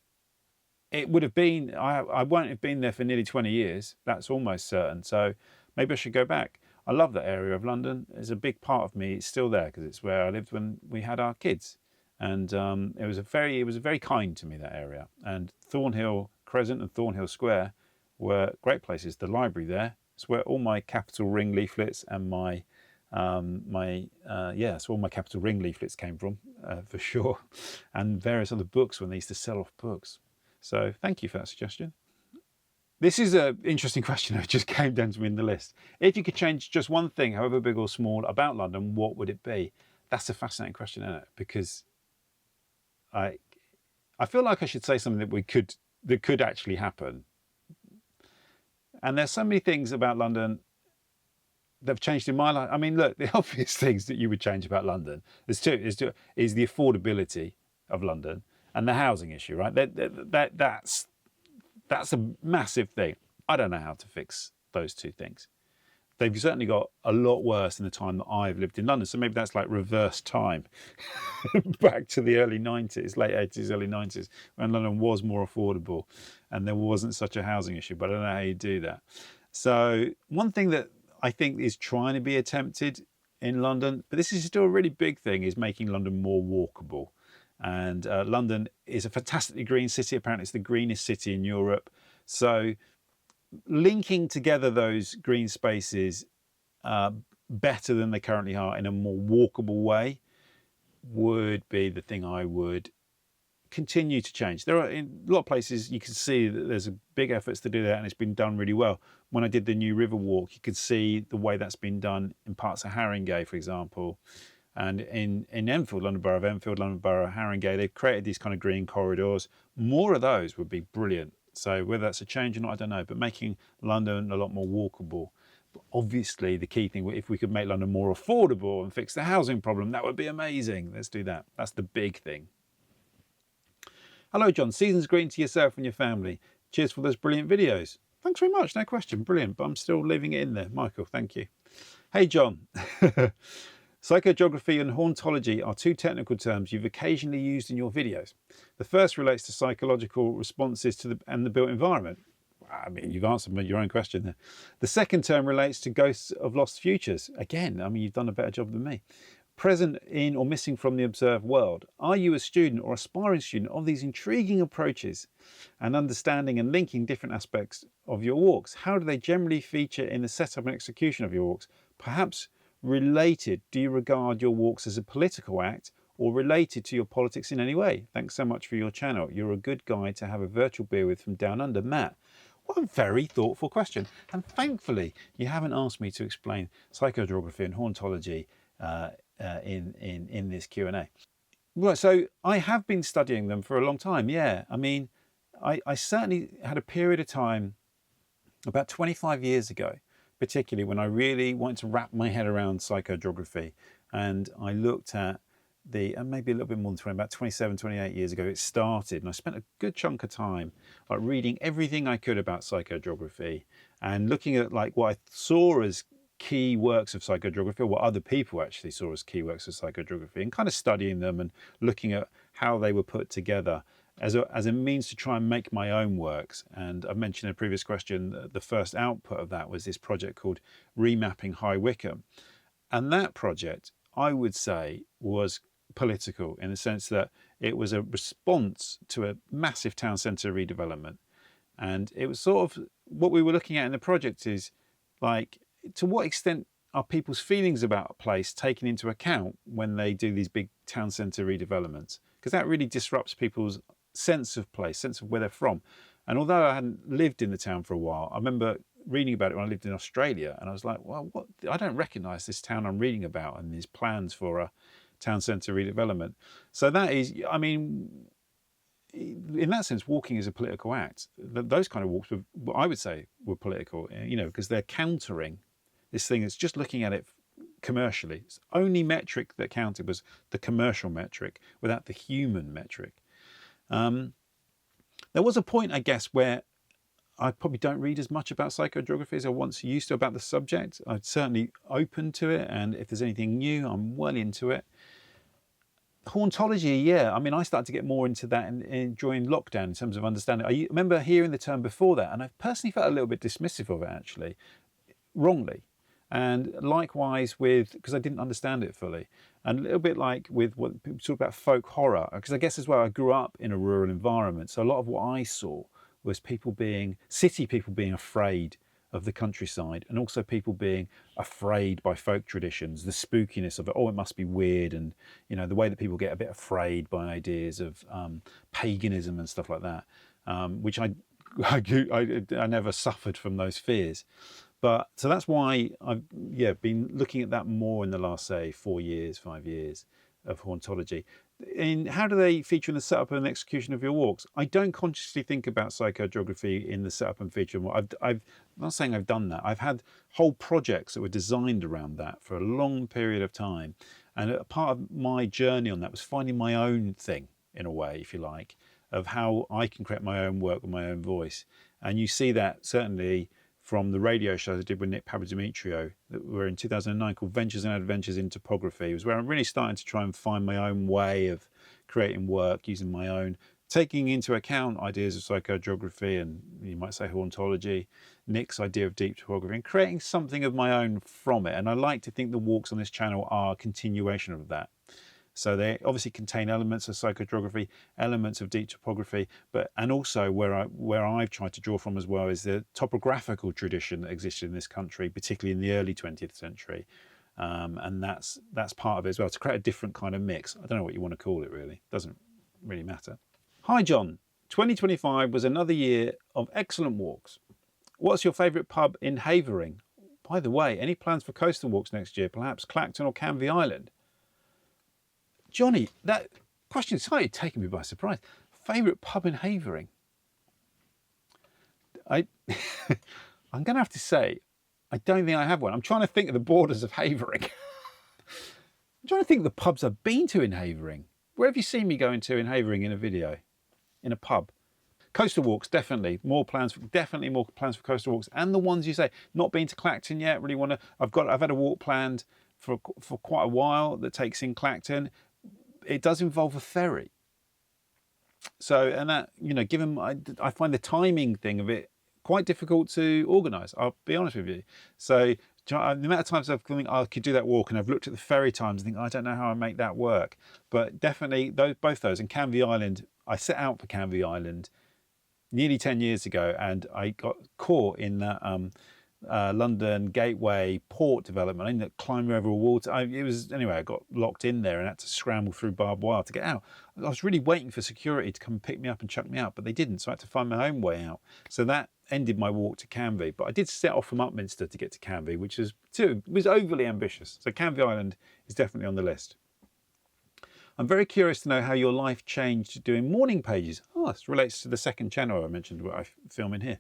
it would have been, I won't have been there for nearly 20 years. That's almost certain. So maybe I should go back. I love that area of London. It's a big part of me. It's still there because it's where I lived when we had our kids. And it was very kind to me, that area. And Thornhill Crescent and Thornhill Square were great places. The library there is where all my Capital Ring leaflets and my so all my Capital Ring leaflets came from, for sure. And various other books when they used to sell off books. So thank you for that suggestion. This is an interesting question that just came down to me in the list. If you could change just one thing, however big or small, about London, what would it be? That's a fascinating question, isn't it? Because I feel like I should say something that could actually happen. And there's so many things about London that have changed in my life. I mean, look, the obvious things that you would change about London, is the affordability of London and the housing issue, right? That's a massive thing. I don't know how to fix those two things. They've certainly got a lot worse in the time that I've lived in London. So maybe that's like reverse time back to the early 90s, late 80s, early 90s, when London was more affordable and there wasn't such a housing issue. But I don't know how you do that. So one thing that I think is trying to be attempted in London, but this is still a really big thing, is making London more walkable. And London is a fantastically green city. Apparently it's the greenest city in Europe. So linking together those green spaces better than they currently are in a more walkable way would be the thing I would continue to change. There are, in a lot of places, you can see that there's a big efforts to do that, and it's been done really well. When I did the new River Walk, you could see the way that's been done in parts of Haringey, for example, and in Enfield, London Borough of Enfield, London Borough of Haringey. They've created these kind of green corridors. More of those would be brilliant. So whether that's a change or not, I don't know, but making London a lot more walkable. But obviously the key thing, if we could make London more affordable and fix the housing problem, that would be amazing. Let's do that. That's the big thing. Hello, John. Season's greeting to yourself and your family. Cheers for those brilliant videos. Thanks very much. No question. Brilliant. But I'm still leaving it in there. Michael, thank you. Hey, John. Psychogeography and hauntology are two technical terms you've occasionally used in your videos. The first relates to psychological responses to the built environment. I mean, you've answered your own question there. The second term relates to ghosts of lost futures. Again, I mean, you've done a better job than me. Present in or missing from the observed world. Are you a student or aspiring student of these intriguing approaches and understanding and linking different aspects of your walks? How do they generally feature in the setup and execution of your walks? Perhaps related, do you regard your walks as a political act or related to your politics in any way? Thanks so much for your channel. You're a good guy to have a virtual beer with from down under. Matt. What a very thoughtful question. And thankfully, you haven't asked me to explain psychogeography and hauntology in this Q&A. Right, so I have been studying them for a long time, yeah. I mean, I certainly had a period of time about 25 years ago, particularly when I really wanted to wrap my head around psychogeography. And I looked at maybe a little bit more than 20, about 27, 28 years ago, it started. And I spent a good chunk of time like reading everything I could about psychogeography and looking at like what I saw as key works of psychogeography, or what other people actually saw as key works of psychogeography, and kind of studying them and looking at how they were put together as a means to try and make my own works. And I've mentioned in a previous question that the first output of that was this project called Remapping High Wycombe. And that project, I would say, was political in the sense that it was a response to a massive town centre redevelopment. And it was sort of what we were looking at in the project is like, to what extent are people's feelings about a place taken into account when they do these big town centre redevelopments? Because that really disrupts people's sense of place, sense of where they're from. And although I hadn't lived in the town for a while, I remember reading about it when I lived in Australia, and I was like, well, what? I don't recognise this town I'm reading about and these plans for a town centre redevelopment. So that is, I mean, in that sense, walking is a political act. Those kind of walks, I would say, were political, because they're countering this thing that's just looking at it commercially. It's the only metric that counted was the commercial metric without the human metric. There was a point, I guess, where I probably don't read as much about psychogeography as I once used to about the subject. I'm certainly open to it, and if there's anything new, I'm well into it. Hauntology, yeah. I mean, I started to get more into that during lockdown in terms of understanding. I remember hearing the term before that, and I personally felt a little bit dismissive of it, actually, wrongly. And likewise because I didn't understand it fully. And a little bit like with what people talk about folk horror, because I guess as well, I grew up in a rural environment. So a lot of what I saw was city people being afraid of the countryside, and also people being afraid by folk traditions, the spookiness of it. Oh, it must be weird. And, the way that people get a bit afraid by ideas of paganism and stuff like that, which I never suffered from those fears. But so that's why I've been looking at that more in the last, say, 4 years, 5 years of hauntology. how do they feature in the setup and execution of your walks? I don't consciously think about psychogeography in the setup and feature. I'm not saying I've done that. I've had whole projects that were designed around that for a long period of time. And a part of my journey on that was finding my own thing, in a way, if you like, of how I can create my own work with my own voice. And you see that certainly from the radio shows I did with Nick Papadimitriou that were in 2009 called Ventures and Adventures in Topography. It was where I'm really starting to try and find my own way of creating work using my own, taking into account ideas of psychogeography and you might say hauntology, Nick's idea of deep topography, and creating something of my own from it. And I like to think the walks on this channel are a continuation of that. So they obviously contain elements of psychogeography, elements of deep topography, and also where I've tried to draw from as well is the topographical tradition that existed in this country, particularly in the early 20th century. And that's part of it as well, to create a different kind of mix. I don't know what you want to call it really, doesn't really matter. Hi John, 2025 was another year of excellent walks. What's your favourite pub in Havering? By the way, any plans for coastal walks next year, perhaps Clacton or Canvey Island? Johnny, that question started taking me by surprise. Favourite pub in Havering? I'm going to have to say, I don't think I have one. I'm trying to think of the borders of Havering. I'm trying to think of the pubs I've been to in Havering. Where have you seen me going to in Havering in a video? In a pub? Coastal walks, definitely. Definitely more plans for coastal walks. And the ones you say, not been to Clacton yet, really want to. I've had a walk planned for quite a while that takes in Clacton. It does involve a ferry. So, and that, you know, given I find the timing thing of it quite difficult to organise, I'll be honest with you. So the amount of times I've think I could do that walk and I've looked at the ferry times and think, I don't know how I make that work. But definitely both those. And Canvey Island, I set out for Canvey Island nearly 10 years ago and I got caught in that London Gateway port development. I ended up climbing over a wall. I got locked in there and had to scramble through barbed wire to get out. I was really waiting for security to come pick me up and chuck me out, but they didn't, so I had to find my own way out. So that ended my walk to Canvey. But I did set off from Upminster to get to Canvey, which was overly ambitious. So Canvey Island is definitely on the list. I'm very curious to know how your life changed doing morning pages. Oh, this relates to the second channel I mentioned, what I film in here.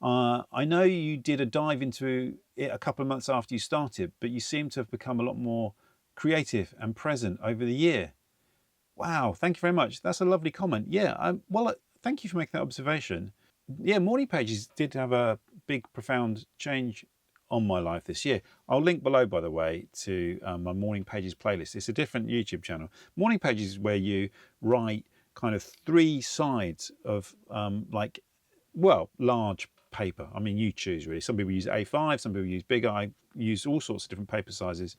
I know you did a dive into it a couple of months after you started, but you seem to have become a lot more creative and present over the year. Wow, thank you very much. That's a lovely comment. Yeah, thank you for making that observation. Yeah, morning pages did have a big, profound change on my life this year. I'll link below, by the way, to my morning pages playlist. It's a different YouTube channel. Morning pages is where you write kind of 3 sides of large paper. I mean, you choose really. Some people use A5, some people use bigger. I use all sorts of different paper sizes.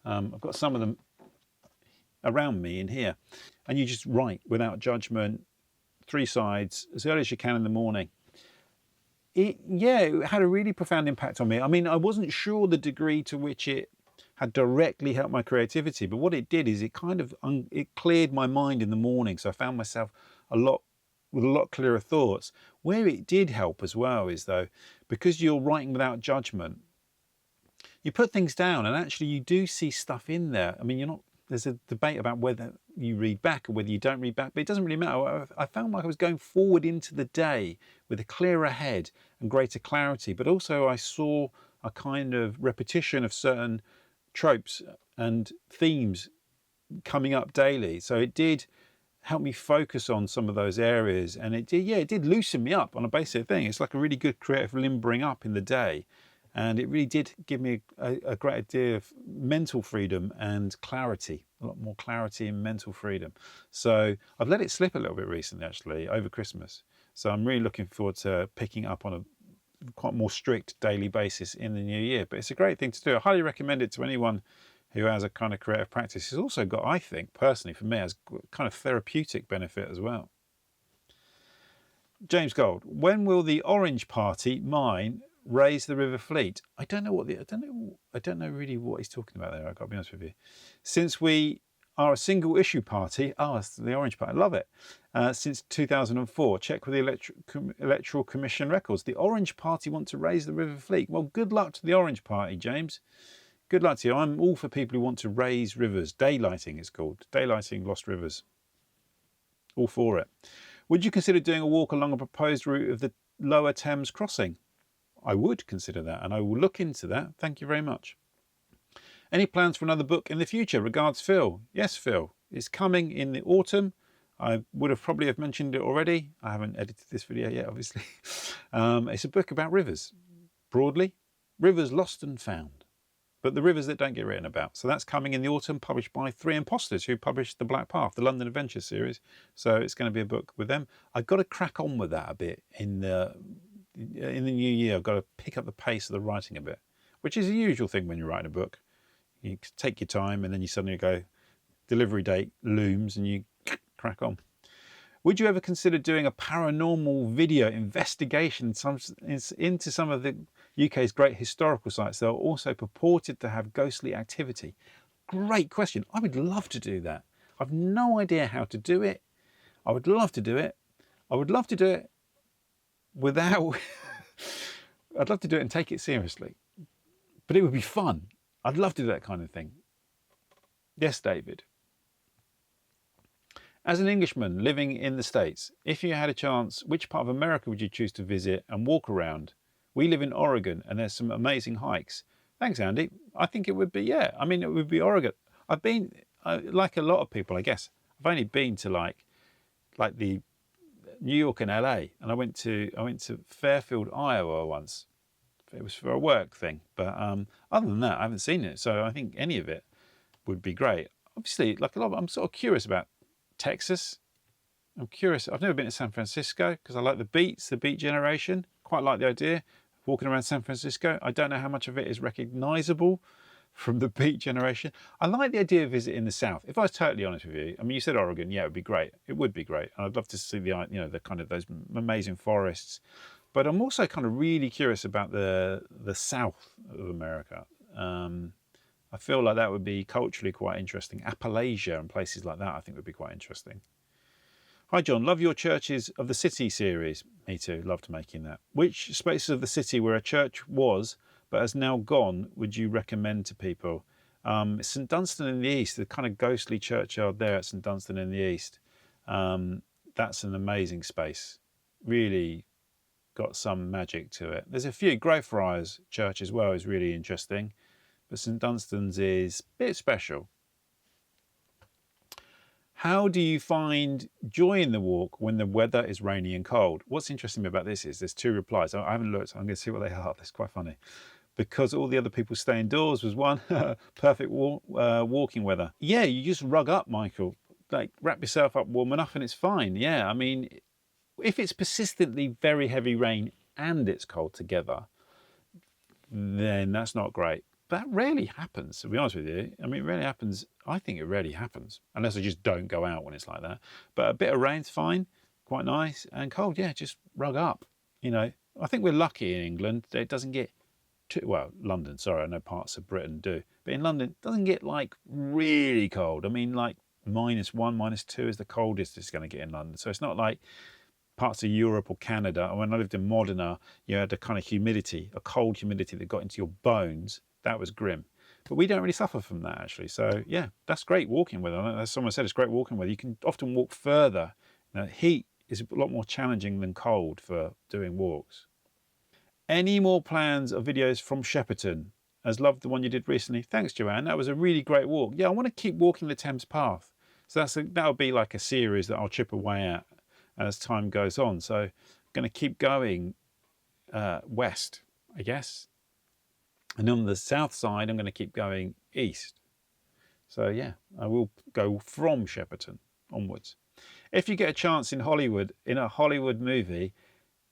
I've got some of them around me in here. And you just write without judgment, 3 sides, as early as you can in the morning. It had a really profound impact on me. I mean, I wasn't sure the degree to which it had directly helped my creativity, but what it did is it kind of it cleared my mind in the morning. So I found myself with a lot clearer thoughts. Where it did help as well is, though, because you're writing without judgment, you put things down and actually you do see stuff in there. I mean, there's a debate about whether you read back or whether you don't read back, but it doesn't really matter. I found like I was going forward into the day with a clearer head and greater clarity, but also I saw a kind of repetition of certain tropes and themes coming up daily. So it did help me focus on some of those areas, and it did loosen me up on a basic thing. It's like a really good creative limbering up in the day, and it really did give me a great idea of mental freedom and clarity, a lot more clarity and mental freedom. So I've let it slip a little bit recently, actually, over Christmas. So I'm really looking forward to picking up on a quite more strict daily basis in the new year. But it's a great thing to do. I highly recommend it to anyone who has a kind of creative practice. It's also got, I think, personally for me, has kind of therapeutic benefit as well. James Gold, when will the Orange Party, mine, raise the River Fleet? I don't know really what he's talking about there. I've got to be honest with you. Since we are a single issue party, it's the Orange Party, I love it. Since 2004, check with the Electoral Commission records. The Orange Party want to raise the River Fleet. Well, good luck to the Orange Party, James. Good luck to you. I'm all for people who want to raise rivers. Daylighting it's called. Daylighting lost rivers. All for it. Would you consider doing a walk along a proposed route of the Lower Thames crossing? I would consider that, and I will look into that. Thank you very much. Any plans for another book in the future? Regards, Phil. Yes, Phil. It's coming in the autumn. I would have probably have mentioned it already. I haven't edited this video yet, obviously. It's a book about rivers. Broadly, rivers lost and found, but the rivers that don't get written about. So that's coming in the autumn, published by Three Imposters, who published The Black Path, the London Adventure series. So it's going to be a book with them. I've got to crack on with that a bit in the new year. I've got to pick up the pace of the writing a bit, which is a usual thing when you're writing a book. You take your time and then you suddenly go, delivery date looms and you crack on. Would you ever consider doing a paranormal video investigation into some of the UK's great historical sites that are also purported to have ghostly activity? Great question. I would love to do that. I've no idea how to do it. I would love to do it. I would love to do it without... I'd love to do it and take it seriously. But it would be fun. I'd love to do that kind of thing. Yes, David. As an Englishman living in the States, if you had a chance, which part of America would you choose to visit and walk around? We live in Oregon and there's some amazing hikes. Thanks, Andy. I think it would be, yeah. I mean, it would be Oregon. I've been, like a lot of people, I guess, I've only been to like the New York and LA, and I went to Fairfield, Iowa once. It was for a work thing, but other than that, I haven't seen it. So I think any of it would be great. Obviously, like a lot, I'm sort of curious about Texas. I'm curious. I've never been to San Francisco because I like the beat generation. Quite like the idea of walking around San Francisco. I don't know how much of it is recognizable from the beat generation. I like the idea of visiting the South. If I was totally honest with you, I mean, you said Oregon, yeah, it would be great. It would be great. And I'd love to see the kind of those amazing forests. But I'm also kind of really curious about the South of America. I feel like that would be culturally quite interesting. Appalachia and places like that I think would be quite interesting. Hi John, love your Churches of the City series. Me too, loved making that. Which spaces of the city where a church was but has now gone would you recommend to people? St Dunstan in the East, the kind of ghostly churchyard there at St Dunstan in the East. That's an amazing space. Really got some magic to it. There's a few. Greyfriars Church as well is really interesting. But St Dunstan's is a bit special. How do you find joy in the walk when the weather is rainy and cold? What's interesting about this is there's two replies. I haven't looked. I'm going to see what they are. That's quite funny. Because all the other people stay indoors was one. Perfect walking weather. Yeah, you just rug up, Michael. Like wrap yourself up warm enough and it's fine. Yeah, I mean, if it's persistently very heavy rain and it's cold together, then that's not great. That rarely happens, to be honest with you. I mean, it rarely happens. I think it rarely happens, unless I just don't go out when it's like that. But a bit of rain's fine, quite nice. And cold, yeah, just rug up. You know, I think we're lucky in England that it doesn't get too, well, London, sorry, I know parts of Britain do. But in London, it doesn't get like really cold. I mean, like -1, -2 is the coldest it's going to get in London. So it's not like parts of Europe or Canada. When I lived in Modena, you had a kind of humidity, a cold humidity that got into your bones. That was grim. But we don't really suffer from that, actually. So, yeah, that's great walking weather. As someone said, it's great walking weather. You can often walk further. Now, heat is a lot more challenging than cold for doing walks. Any more plans of videos from Shepperton? As loved the one you did recently. Thanks, Joanne. That was a really great walk. Yeah, I want to keep walking the Thames Path. So that'll be like a series that I'll chip away at as time goes on. So I'm going to keep going west, I guess. And on the south side, I'm going to keep going east. So yeah, I will go from Shepperton onwards. If you get a chance in Hollywood, in a Hollywood movie,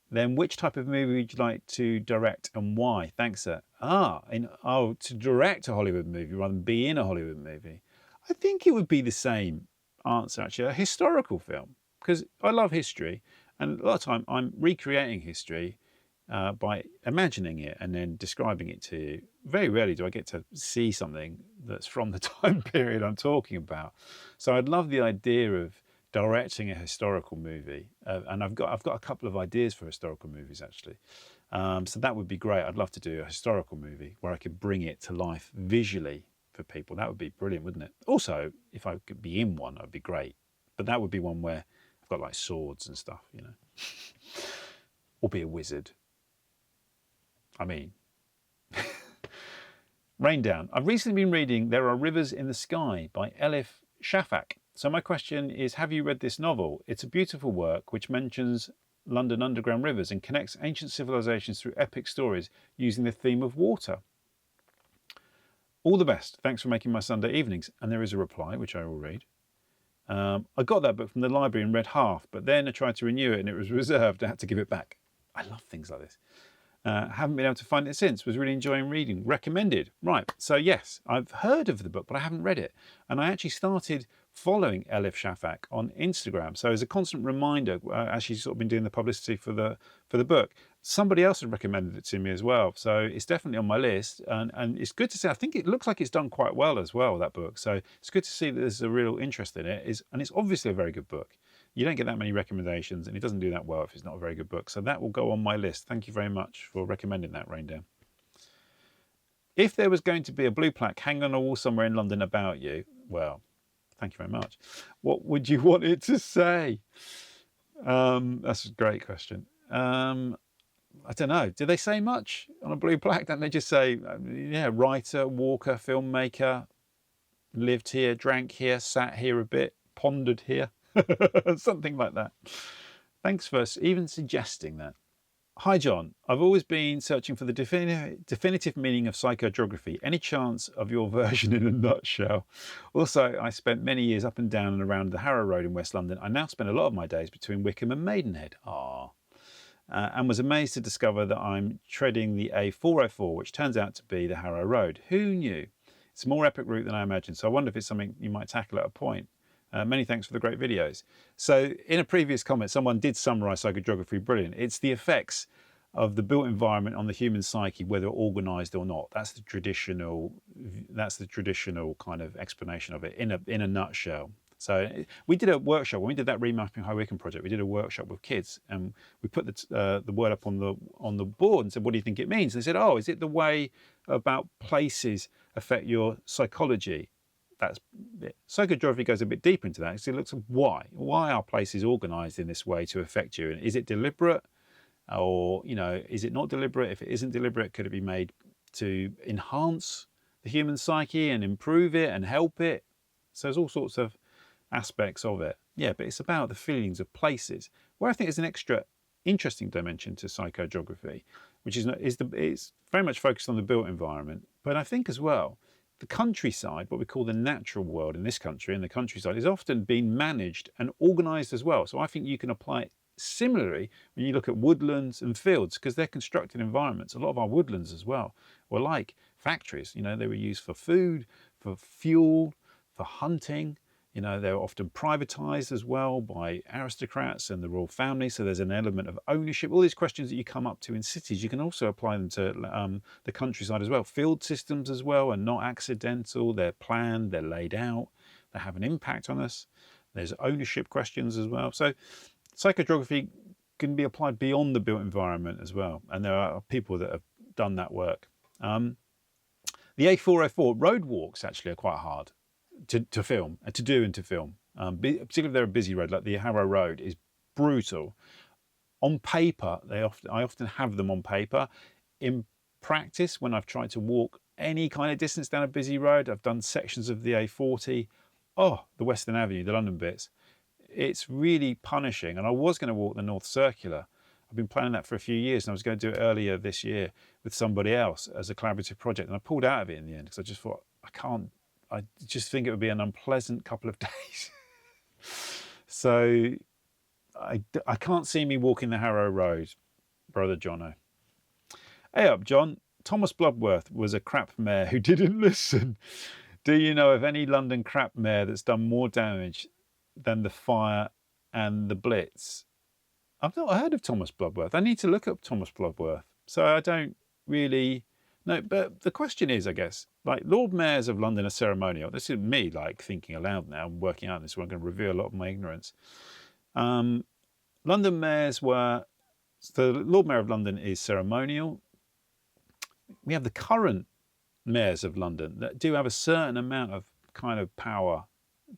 then which type of movie would you like to direct and why? Thanks, sir. To direct a Hollywood movie rather than be in a Hollywood movie. I think it would be the same answer, actually, a historical film. Because I love history, and a lot of time I'm recreating history by imagining it and then describing it to you. Very rarely do I get to see something that's from the time period I'm talking about. So I'd love the idea of directing a historical movie, and I've got a couple of ideas for historical movies actually. So that would be great. I'd love to do a historical movie where I could bring it to life visually for people. That would be brilliant, wouldn't it? Also, if I could be in one, that would be great. But that would be one where I've got like swords and stuff, you know, or be a wizard. I mean, Rain Down. I've recently been reading There Are Rivers in the Sky by Elif Shafak. So my question is, have you read this novel? It's a beautiful work which mentions London underground rivers and connects ancient civilizations through epic stories using the theme of water. All the best. Thanks for making my Sunday evenings. And there is a reply, which I will read. I got that book from the library and read half, but then I tried to renew it and it was reserved. I had to give it back. I love things like this. Haven't been able to find it since. Was really enjoying reading. Recommended. Right. So yes, I've heard of the book, but I haven't read it. And I actually started following Elif Shafak on Instagram. So as a constant reminder, as she's sort of been doing the publicity for the book, somebody else had recommended it to me as well. So it's definitely on my list. And it's good to see. I think it looks like it's done quite well as well, that book. So it's good to see that there's a real interest in it. And it's obviously a very good book. You don't get that many recommendations, and it doesn't do that well if it's not a very good book. So that will go on my list. Thank you very much for recommending that, Rain Down. If there was going to be a blue plaque hanging on a wall somewhere in London about you, well, thank you very much. What would you want it to say? That's a great question. I don't know. Do they say much on a blue plaque? Don't they just say, yeah, writer, walker, filmmaker, lived here, drank here, sat here a bit, pondered here? Something like that. Thanks for even suggesting that. Hi John, I've always been searching for the definitive meaning of psychogeography. Any chance of your version in a nutshell? Also, I spent many years up and down and around the Harrow Road in West London. I now spend a lot of my days between Wickham and Maidenhead. And was amazed to discover that I'm treading the A404, which turns out to be the Harrow Road. Who knew? It's a more epic route than I imagined, so I wonder if it's something you might tackle at a point. Many thanks for the great videos. So in a previous comment, someone did summarise psychogeography brilliant. It's the effects of the built environment on the human psyche, whether organised or not. That's the traditional kind of explanation of it in a nutshell. So we did a workshop when we did that remapping High Wycombe project. We did a workshop with kids, and we put the word up on the board and said, "What do you think it means?" And they said, "Oh, is it the way about places affect your psychology?" That's it. Psychogeography goes a bit deeper into that. So it looks at why are places organised in this way to affect you, and is it deliberate, or is it not deliberate? If it isn't deliberate, could it be made to enhance the human psyche and improve it and help it? So there's all sorts of aspects of it. Yeah, but it's about the feelings of places. Where I think is an extra interesting dimension to psychogeography, which is very much focused on the built environment, but I think as well, the countryside, what we call the natural world in this country, and the countryside is often being managed and organised as well. So I think you can apply it similarly when you look at woodlands and fields, because they're constructed environments. A lot of our woodlands as well were like factories. They were used for food, for fuel, for hunting. They're often privatised as well by aristocrats and the royal family. So there's an element of ownership. All these questions that you come up to in cities, you can also apply them to the countryside as well. Field systems as well are not accidental. They're planned, they're laid out, they have an impact on us. There's ownership questions as well. So psychogeography can be applied beyond the built environment as well. And there are people that have done that work. The A404 road walks actually are quite hard to film, to do and to film, particularly if they're a busy road, like the Harrow Road is brutal. On paper, I often have them on paper. In practice, when I've tried to walk any kind of distance down a busy road, I've done sections of the A40, the Western Avenue, the London bits. It's really punishing. And I was going to walk the North Circular. I've been planning that for a few years, and I was going to do it earlier this year with somebody else as a collaborative project. And I pulled out of it in the end because I just thought, I just think it would be an unpleasant couple of days. So I can't see me walking the Harrow Road, brother Jono. Hey up, John. Thomas Bloodworth was a crap mayor who didn't listen. Do you know of any London crap mayor that's done more damage than the fire and the blitz? I've not heard of Thomas Bloodworth. I need to look up Thomas Bloodworth. So I don't really know. But the question is, I guess, like Lord Mayors of London are ceremonial. This is me like thinking aloud now, working out this. I'm going to reveal a lot of my ignorance. London mayors were So the Lord Mayor of London is ceremonial. We have the current mayors of London that do have a certain amount of kind of power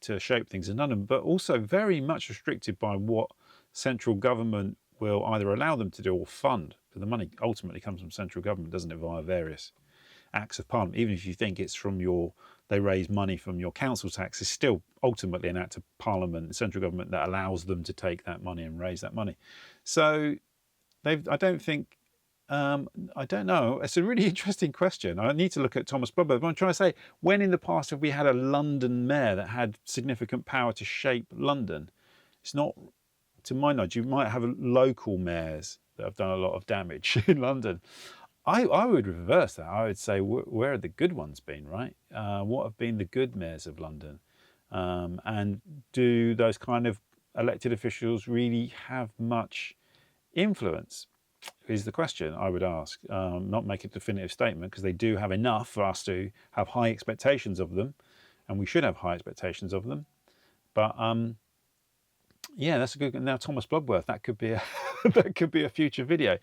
to shape things in London, but also very much restricted by what central government will either allow them to do or fund. Because the money ultimately comes from central government, doesn't it, via various acts of parliament. Even if you think it's from they raise money from your council tax, it's still ultimately an act of parliament and central government that allows them to take that money and raise that money. So I don't know. It's a really interesting question. I need to look at Thomas Bloodworth. But I'm trying to say, when in the past have we had a London mayor that had significant power to shape London? It's not, to my knowledge. You might have local mayors that have done a lot of damage in London. I would reverse that. I would say, where have the good ones been, right? What have been the good mayors of London? And do those kind of elected officials really have much influence? Is the question I would ask. Not make a definitive statement, because they do have enough for us to have high expectations of them, and we should have high expectations of them. But yeah, that's a good. Now Thomas Bloodworth, that could be that could be a future video.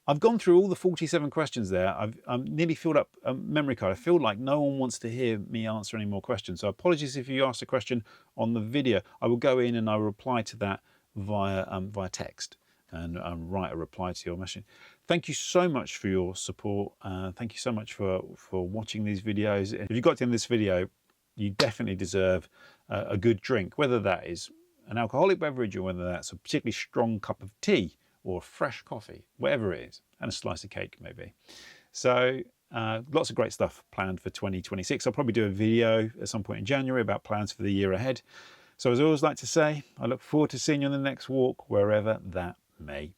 I've gone through all the 47 questions there. I'm nearly filled up a memory card. I feel like no one wants to hear me answer any more questions. So apologies if you asked a question on the video. I will go in and I will reply to that via text and write a reply to your message. Thank you so much for your support. Thank you so much for watching these videos. If you got to the end of this video, you definitely deserve a good drink, whether that is an alcoholic beverage or whether that's a particularly strong cup of tea or fresh coffee, whatever it is, and a slice of cake maybe. So lots of great stuff planned for 2026. I'll probably do a video at some point in January about plans for the year ahead. So as I always like to say, I look forward to seeing you on the next walk, wherever that may